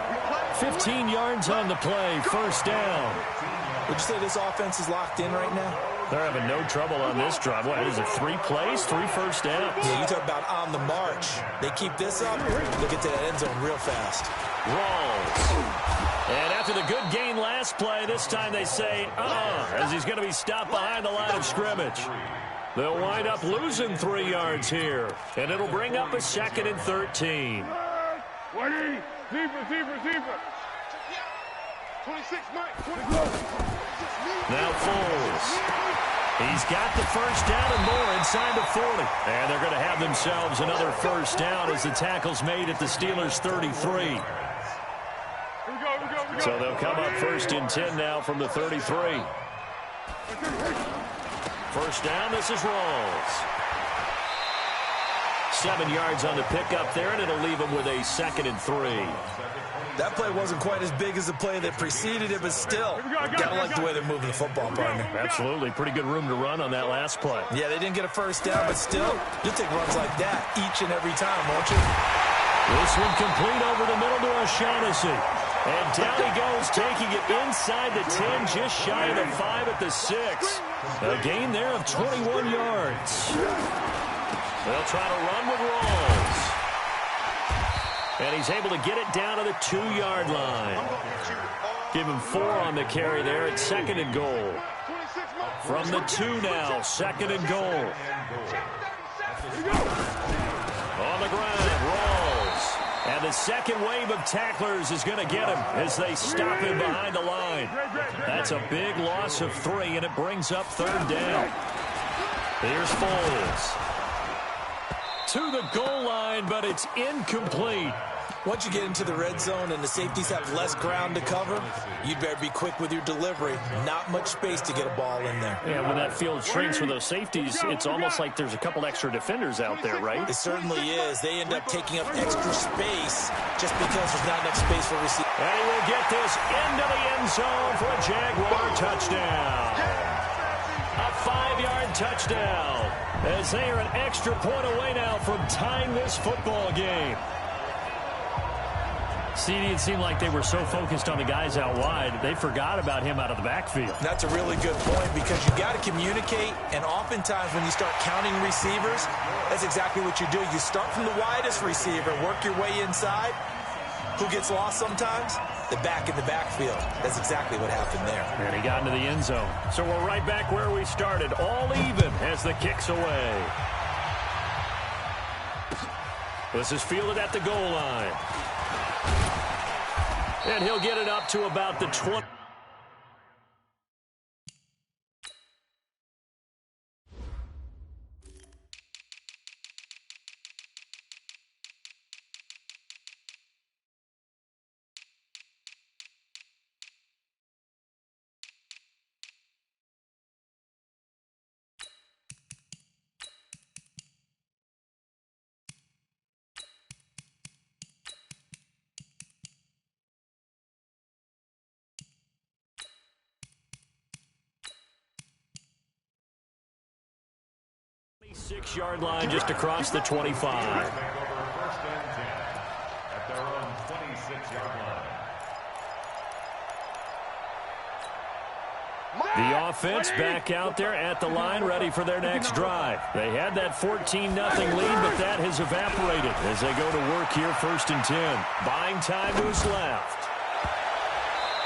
15 yards on the play, first down. Would you say this offense is locked in right now? They're having no trouble on this drive. What is it, 3 plays, 3 first downs? Yeah, you talk about on the march. They keep this up, they'll get to that end zone real fast. Rawls. And after the good gain last play, this time they say, as he's going to be stopped behind the line of scrimmage. They'll wind up losing 3 yards here, and it'll bring up a 2nd and 13. 180. Zebra. 26, Mike. 24. Now Foles. He's got the first down and more inside the 40. And they're going to have themselves another first down as the tackle's made at the Steelers' 33. Here we go. So they'll come up 1st and 10 now from the 33. First down, this is Rawls. 7 yards on the pickup there, and it'll leave him with a 2nd and 3. That play wasn't quite as big as the play that preceded it, but still, gotta like the way they're moving the football, partner. Absolutely. Pretty good room to run on that last play. Yeah, they didn't get a first down, but still, you'll take runs like that each and every time, won't you? This one complete over the middle to O'Shaughnessy. And down he goes, taking it inside the 10, just shy of the 5 at the 6. A gain there of 21 yards. They'll try to run with Rawls. And he's able to get it down to the 2-yard line. Give him 4 on the carry there at 2nd and goal. From the 2 now, 2nd and goal. On the ground, Rawls. And the second wave of tacklers is going to get him as they stop him behind the line. That's a big loss of 3, and it brings up 3rd down. Here's Foles. To the goal line, but it's incomplete. Once you get into the red zone and the safeties have less ground to cover, you'd better be quick with your delivery. Not much space to get a ball in there. Yeah, when that field shrinks for those safeties, it's almost like there's a couple extra defenders out there, right? It certainly is. They end up taking up extra space just because there's not enough space for receivers. And he will get this into the end zone for a Jaguar touchdown. A 5-yard touchdown as they are an extra point away now from tying this football game. CD, it seemed like they were so focused on the guys out wide, they forgot about him out of the backfield. That's a really good point because you got to communicate, and oftentimes when you start counting receivers, that's exactly what you do. You start from the widest receiver, work your way inside. Who gets lost sometimes? The back in the backfield. That's exactly what happened there. And he got into the end zone. So we're right back where we started, all even as the kick's away. This is fielded at the goal line. And he'll get it up to about the 20. Six-yard line just across the 25. First and 10 at their own 26-yard line. The offense back out there at the line, ready for their next drive. They had that 14-0 lead, but that has evaporated as they go to work here, first and 10. Buying time who's left.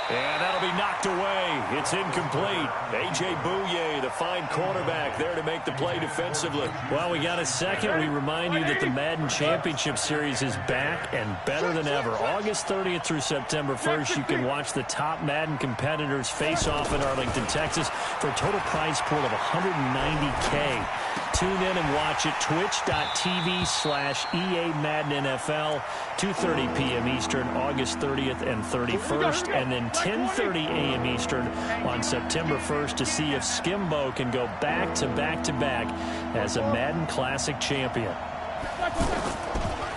And that'll be knocked away. It's incomplete. A.J. Bouye, the fine cornerback, there to make the play defensively. Well, we got a second. We remind you that the Madden Championship Series is back and better than ever. August 30th through September 1st, you can watch the top Madden competitors face off in Arlington, Texas for a total prize pool of $190K. Tune in and watch it. Twitch.tv/EA Madden NFL, 2:30 p.m. Eastern, August 30th and 31st, and then 10:30 a.m. Eastern on September 1st to see if Skimbo can go back-to-back-to-back as a Madden Classic champion.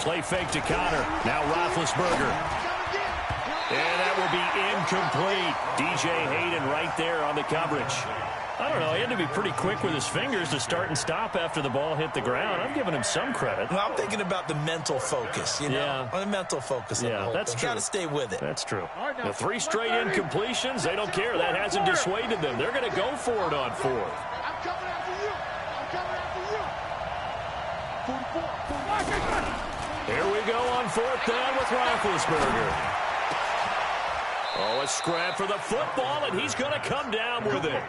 Play fake to Connor. Now Roethlisberger. And that will be incomplete. DJ Hayden right there on the coverage. I don't know, he had to be pretty quick with his fingers to start and stop after the ball hit the ground. I'm giving him some credit. Well, I'm thinking about the mental focus, you know? Yeah. The mental focus of the whole that's thing. true. Got to stay with it. That's true. The 3 straight incompletions, they don't care. That hasn't dissuaded them. They're going to go for it on 4th. I'm coming after you. I'm coming after you. 44. Here we go on 4th down with Roethlisberger. Oh, a scrap for the football, and he's going to come down with it.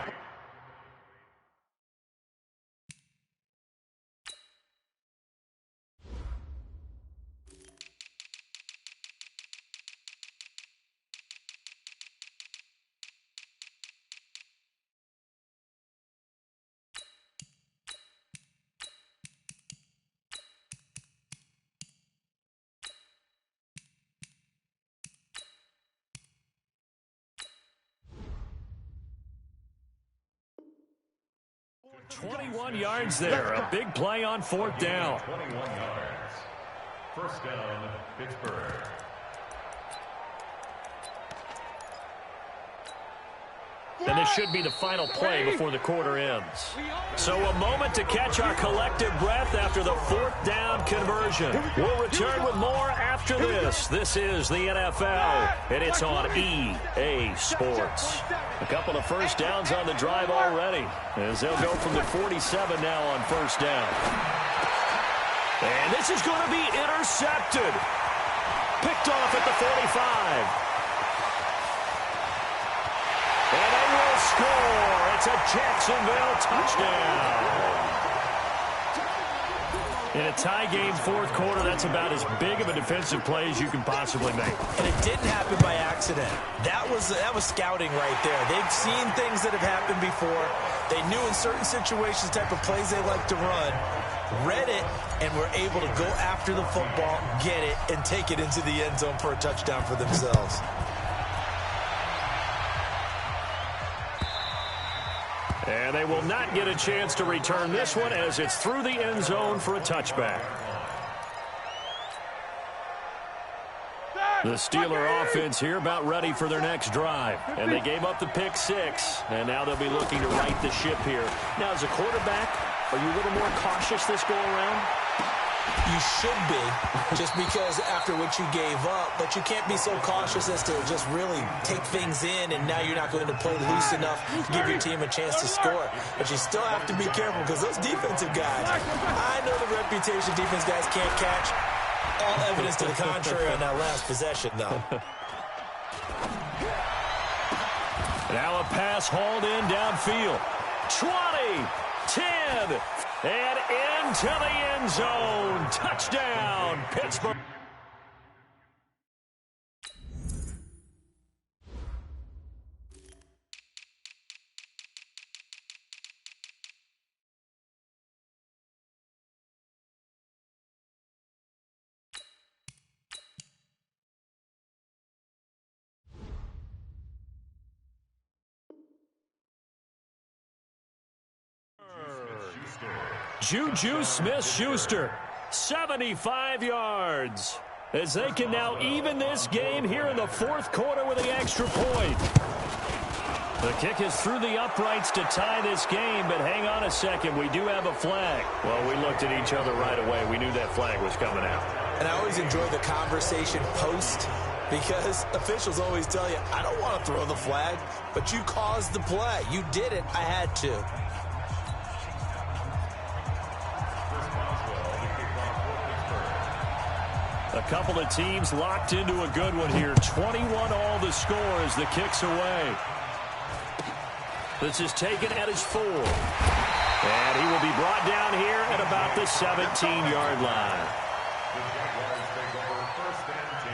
.21 yards there. A big play on 4th down. 21 yards. First down, Pittsburgh. And this should be the final play before the quarter ends. So a moment to catch our collective breath after the 4th down conversion. We'll return with more after this. This is the NFL, and it's on EA Sports. A couple of first downs on the drive already, as they'll go from the 47 now on first down. And this is going to be intercepted. Picked off at the 45. And they will score. It's a Jacksonville touchdown. In a tie game, 4th quarter, that's about as big of a defensive play as you can possibly make. And it didn't happen by accident. That was scouting right there. They've seen things that have happened before. They knew in certain situations the type of plays they like to run. read it, and were able to go after the football, get it, and take it into the end zone for a touchdown for themselves. And they will not get a chance to return this one as it's through the end zone for a touchback. The Steeler offense here about ready for their next drive. And they gave up the pick 6, and now they'll be looking to right the ship here. Now, as a quarterback, are you a little more cautious this go-around? You should be, just because after what you gave up, but you can't be so cautious as to just really take things in, and now you're not going to play loose enough to give your team a chance to score. But you still have to be careful because those defensive guys, I know the reputation defense guys can't catch. All evidence to the contrary on that last possession, though. Now a pass hauled in downfield. 20, 10, and into the end zone. Touchdown, Pittsburgh. Juju Smith-Schuster, 75 yards, as they can now even this game here in the fourth quarter with the extra point. The kick is through the uprights to tie this game, but hang on a second, we do have a flag. Well, we looked at each other right away. We knew that flag was coming out. And I always enjoy the conversation post, because officials always tell you, I don't want to throw the flag, but you caused the play. You did it. I had to. A couple of teams locked into a good one here. 21 all the score as the kick's away. This is taken at his 4. And he will be brought down here at about the 17-yard line. The Jaguars take over first and 10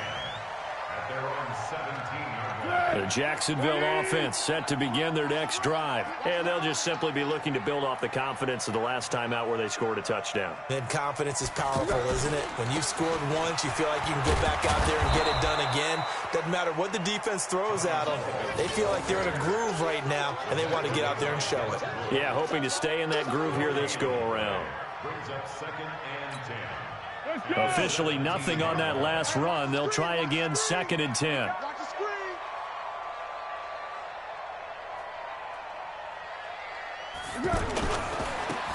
at their own 17-yard line. The Jacksonville offense set to begin their next drive. And they'll just simply be looking to build off the confidence of the last time out where they scored a touchdown. And confidence is powerful, isn't it? When you've scored once, you feel like you can go back out there and get it done again. Doesn't matter what the defense throws at them. They feel like they're in a groove right now, and they want to get out there and show it. Yeah, hoping to stay in that groove here this go-around. Brings up second and 10. Officially nothing on that last run. They'll try again second and 10.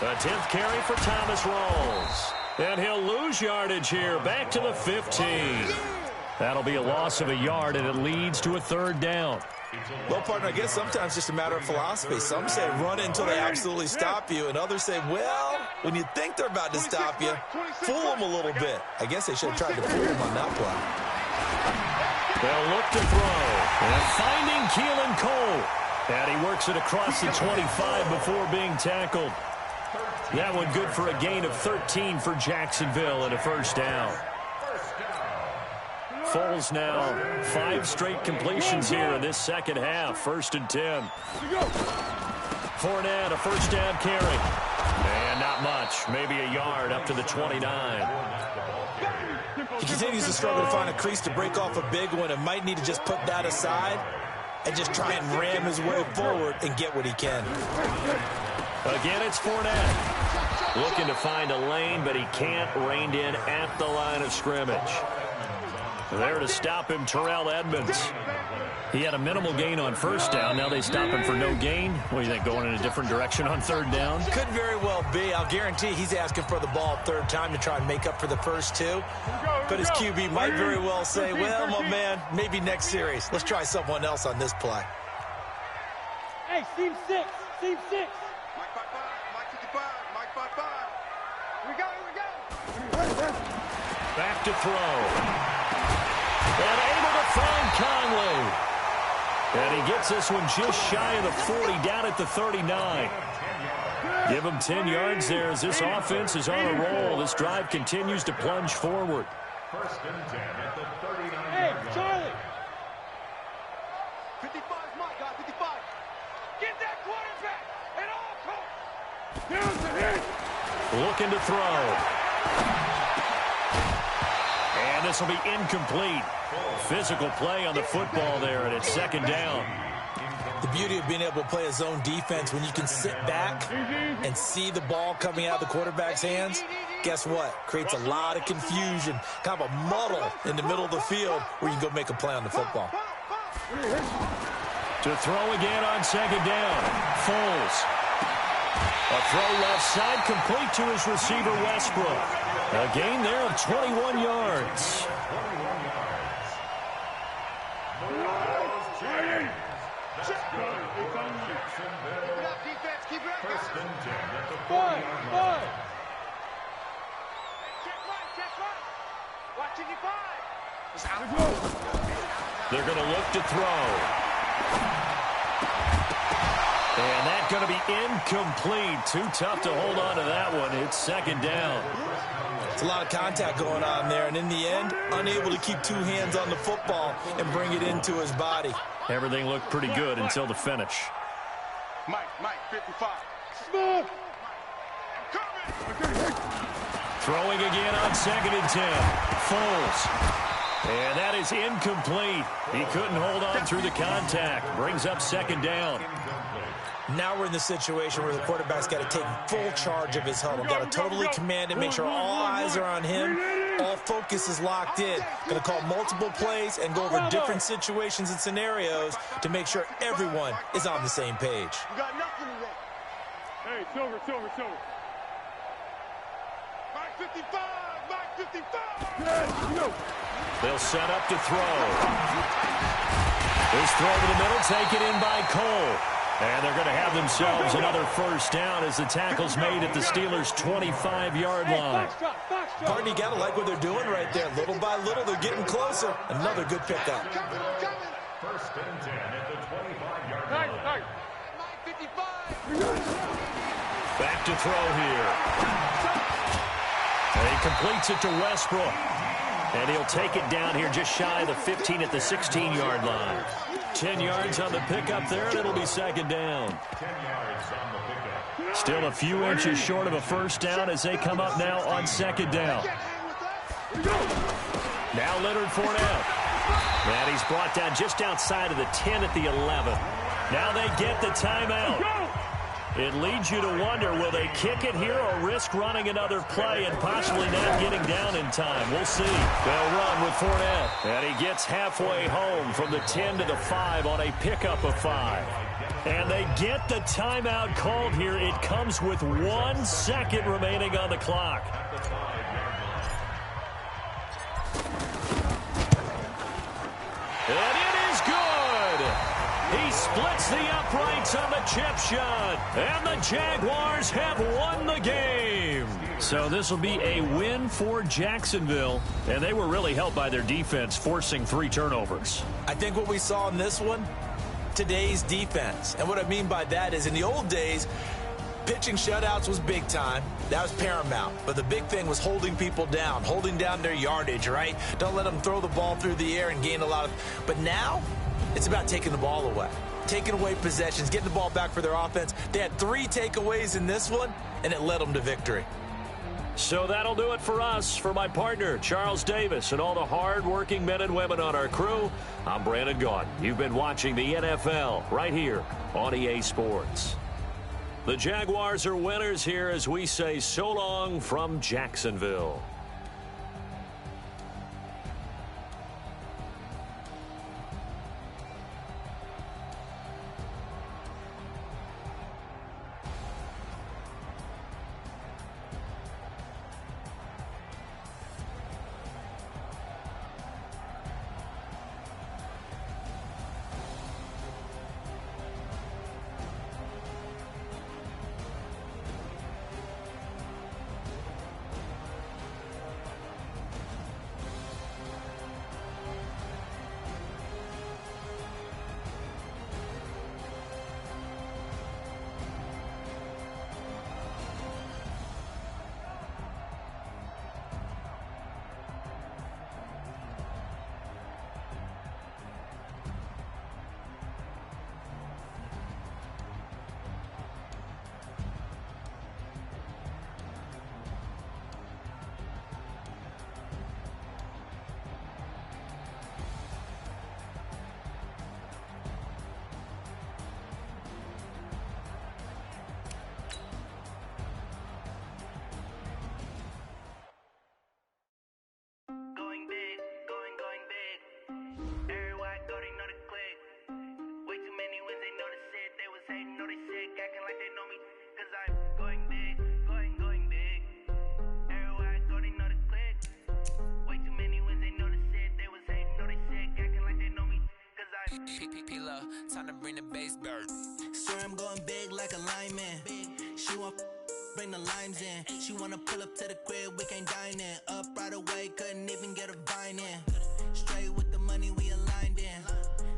A 10th carry for Thomas Rawls. And he'll lose yardage here. Back to the 15. That'll be a loss of a yard, and it leads to a third down. Well, partner, I guess sometimes it's just a matter of philosophy. Some say run until they absolutely stop you, and others say, well, when you think they're about to stop you, fool them a little bit. I guess they should have tried to fool them on that play. They'll look to throw. And finding Keelan Cole. And he works it across the 25 before being tackled. That one good for a gain of 13 for Jacksonville and a first down. Foles now 5 straight completions here in this second half. First and 10. Fournette, a first down carry. And not much. Maybe a yard up to the 29. He continues to struggle to find a crease to break off a big one and might need to just put that aside and just try and ram his way forward and get what he can. Again, it's Fournette. Looking to find a lane, but he can't. Reined in at the line of scrimmage. There to stop him, Terrell Edmonds. He had a minimal gain on first down. Now they stop him for no gain. What do you think, going in a different direction on third down? Could very well be. I'll guarantee he's asking for the ball third time to try and make up for the first 2. But his QB might very well say, well, my man, maybe next series. Let's try someone else on this play. Hey, Team 6. Team 6. Mike 5-5. Mike 55. Mike 5-5. We go. Back to throw. And able to find Conley. And he gets this one just shy of the 40, down at the 39. Give him 10 yards there as this offense is on a roll. This drive continues to plunge forward. First and 10 at the 39. Hey, Charlie. 55 is my guy. 55. Get that quarterback at all costs. Down to hit. looking to throw. And this will be incomplete. Physical play on the football there, and it's second down. The beauty of being able to play a zone defense when you can sit back and see the ball coming out of the quarterback's hands, guess what? Creates a lot of confusion, kind of a muddle in the middle of the field where you can go make a play on the football. To throw again on second down. Foles. A throw left side, complete to his receiver, Westbrook. A gain there of 21 yards. They're going to look to throw. And that's going to be incomplete. Too tough to hold on to that one. It's second down. It's a lot of contact going on there, and in the end, unable to keep two hands on the football and bring it into his body. Everything looked pretty good until the finish. Mike, 55. Throwing again on second and 10. Foles. And that is incomplete. He couldn't hold on through the contact. Brings up second down. Now we're in the situation where the quarterback's got to take full charge of his huddle. Got to totally command it, make sure all eyes are on him. All focus is locked in. Going to call multiple plays and go over different situations and scenarios to make sure everyone is on the same page. You got nothing today. Hey, Silver. Mike 55. Yes, go. They'll set up to throw. This throw to the middle, taken in by Cole. And they're going to have themselves another first down as the tackle's made at the Steelers' 25-yard line. Pardon, you got to like what they're doing right there. Little by little, they're getting closer. Another good pickup. First and 10 at the 25-yard line. Mike 55. Back to throw here. And he completes it to Westbrook. And he'll take it down here just shy of the 15 at the 16-yard line. 10 yards on the pickup there, and it'll be second down. 10 yards on the pickup. Still a few inches short of a first down as they come up now on second down. Now Leonard Fournette. And he's brought down just outside of the 10 at the 11. Now they get the timeout. It leads you to wonder, will they kick it here or risk running another play and possibly not getting down in time? We'll see. They'll run with Fournette. And he gets halfway home from the 10 to the 5 on a pickup of 5. And they get the timeout called here. It comes with 1 second remaining on the clock. And it is good. He splits the uprights on the chip shot, and the Jaguars have won the game. So this will be a win for Jacksonville, and they were really helped by their defense, forcing 3 turnovers. I think what we saw in this one, today's defense. And what I mean by that is in the old days, pitching shutouts was big time. That was paramount. But the big thing was holding people down, holding down their yardage, right? Don't let them throw the ball through the air and gain a lot of... But now, it's about taking the ball away. Taking away possessions, getting the ball back for their offense. They had 3 takeaways in this one, and it led them to victory. So that'll do it for us. For my partner, Charles Davis, and all the hard-working men and women on our crew, I'm Brandon Gaudin. You've been watching the NFL right here on EA Sports. The Jaguars are winners here as we say so long from Jacksonville. P-Lo, time to bring the bass bird. Swear I'm going big like a lineman. She want bring the limes in. She wanna pull up to the crib, we can't dine in. Up right away, couldn't even get a vine in. Straight with the money, we aligned in.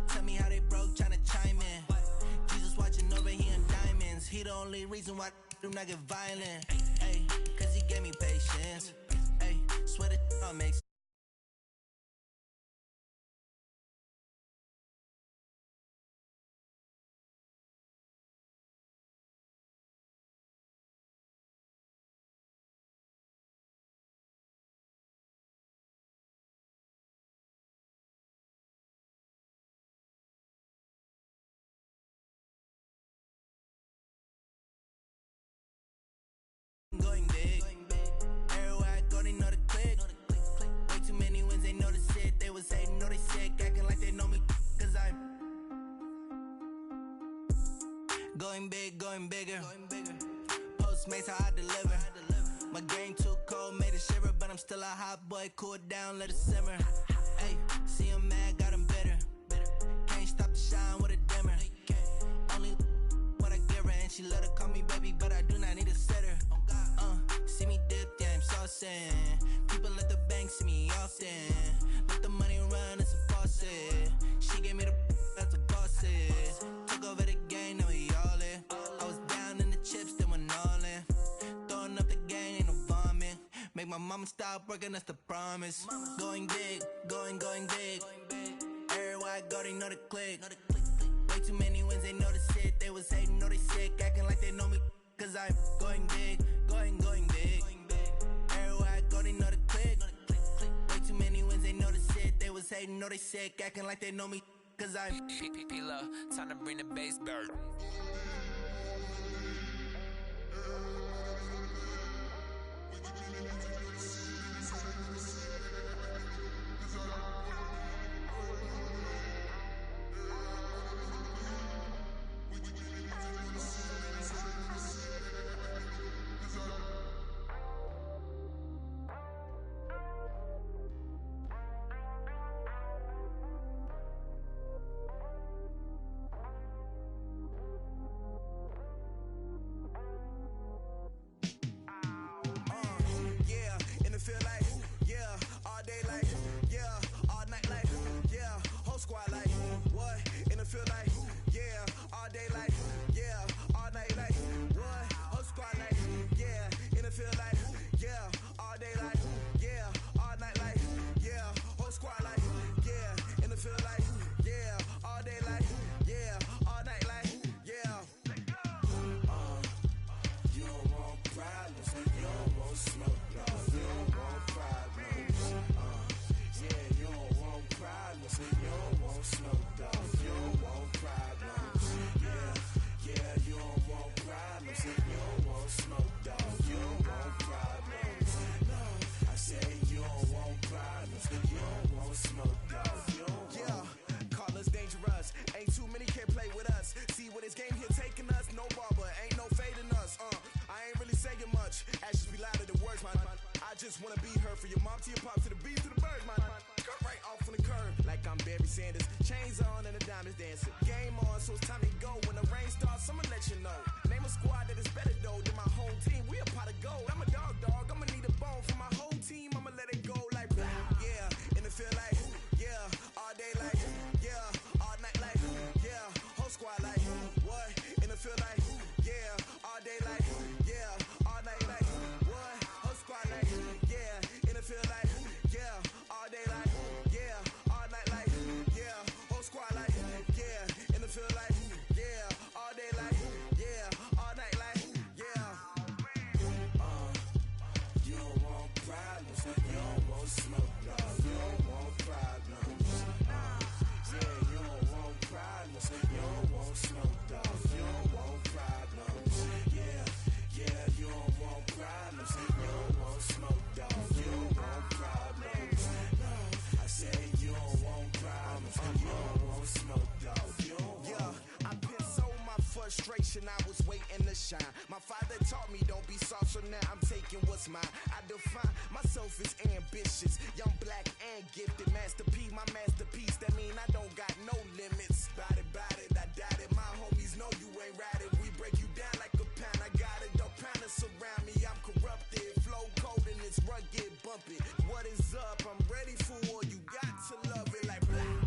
Tell me how they broke, tryna chime in. Jesus watching over, he in diamonds. He the only reason why do not get violent. Ay, cause he gave me patience. Ay, swear that all makes going big. Everywhere I go, they know the click. Way too many wins, they know the shit. They was hating, know they sick, acting like they know me, cause I'm going big, going bigger. Postmates, how I deliver. My game too cold, made it shiver, but I'm still a hot boy. Cool it down, let it simmer. Hey, see him mad, got him bitter. Can't stop the shine with a dimmer. Only what I give her, and she let her call me baby, but I do not need a sitter. See me dip, yeah, I'm saucing. People at the bank see me often. Let the money run, it's a faucet. She gave me the that's a boss is. Took over the game, now we all in. I was down in the chips, then went all in. Throwing up the game, ain't no vomit. Make my mama stop working, that's the promise. Going big, going big. Everywhere I go, they know the click. Way too many wins, they know the shit. They was hating, know they sick, acting like they know me, cause I'm going big, going big. Everywhere I go, they know the click. Way too many wins, they know the shit. They was hating, know they sick, acting like they know me, cause I'm P-Lo, time to bring the bass bird. just wanna be her, for your mom to your pop, to the beat, to the birds, man. Cut right off on the curb, like I'm Barry Sanders. Chains on and the diamonds dancing. Game on, so it's time to go. When the rain starts, I'ma let you know. Name a squad that is better though than my home team. We a pot of gold. I'm a dog, I'ma need a bone for my whole team. I'ma let it go like, yeah. And it feel like, yeah. All day like, yeah. All night like, yeah. Whole squad like, what? And it feel like, yeah. All day like, yeah. All night like, what? Whole squad like, yeah. And it feel like, yeah. All day like, yeah. All night like, yeah. Whole squad like, yeah. And it feel like, yeah. All day like, yeah. All night like, yeah. You don't want problems, you don't want smoke, dog. You don't want problems. Yeah, you don't want problems, you don't want smoke, dog. You don't want problems. Yeah, you don't want problems, you don't want smoke, dog. You don't want problems. No, I said you don't want problems, you don't want smoke, dog. You don't want. Yeah, I put so my frustration, I was waiting to shine. My father taught me don't be soft, so now I'm taking what's mine. I define myself as ambitious, young, black, and gifted. Master P, my masterpiece, that mean I don't got no limits. bump it. What is up? I'm ready for war. You got to love it like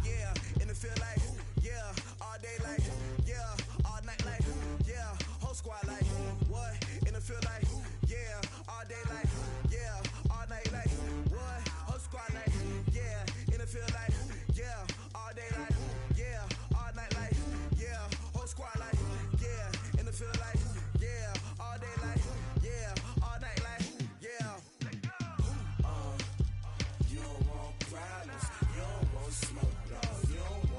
yeah. And it feel like yeah. All day like yeah. All night like yeah. Whole squad like what? And it feel like yeah. All day like yeah. All night like what? Whole squad like yeah. And it feel like yeah. All day like yeah. All night like yeah. Whole squad like yeah. And it feel like yeah. All day like yeah. All night like yeah. You don't want problems. You don't want smoke, dog. You don't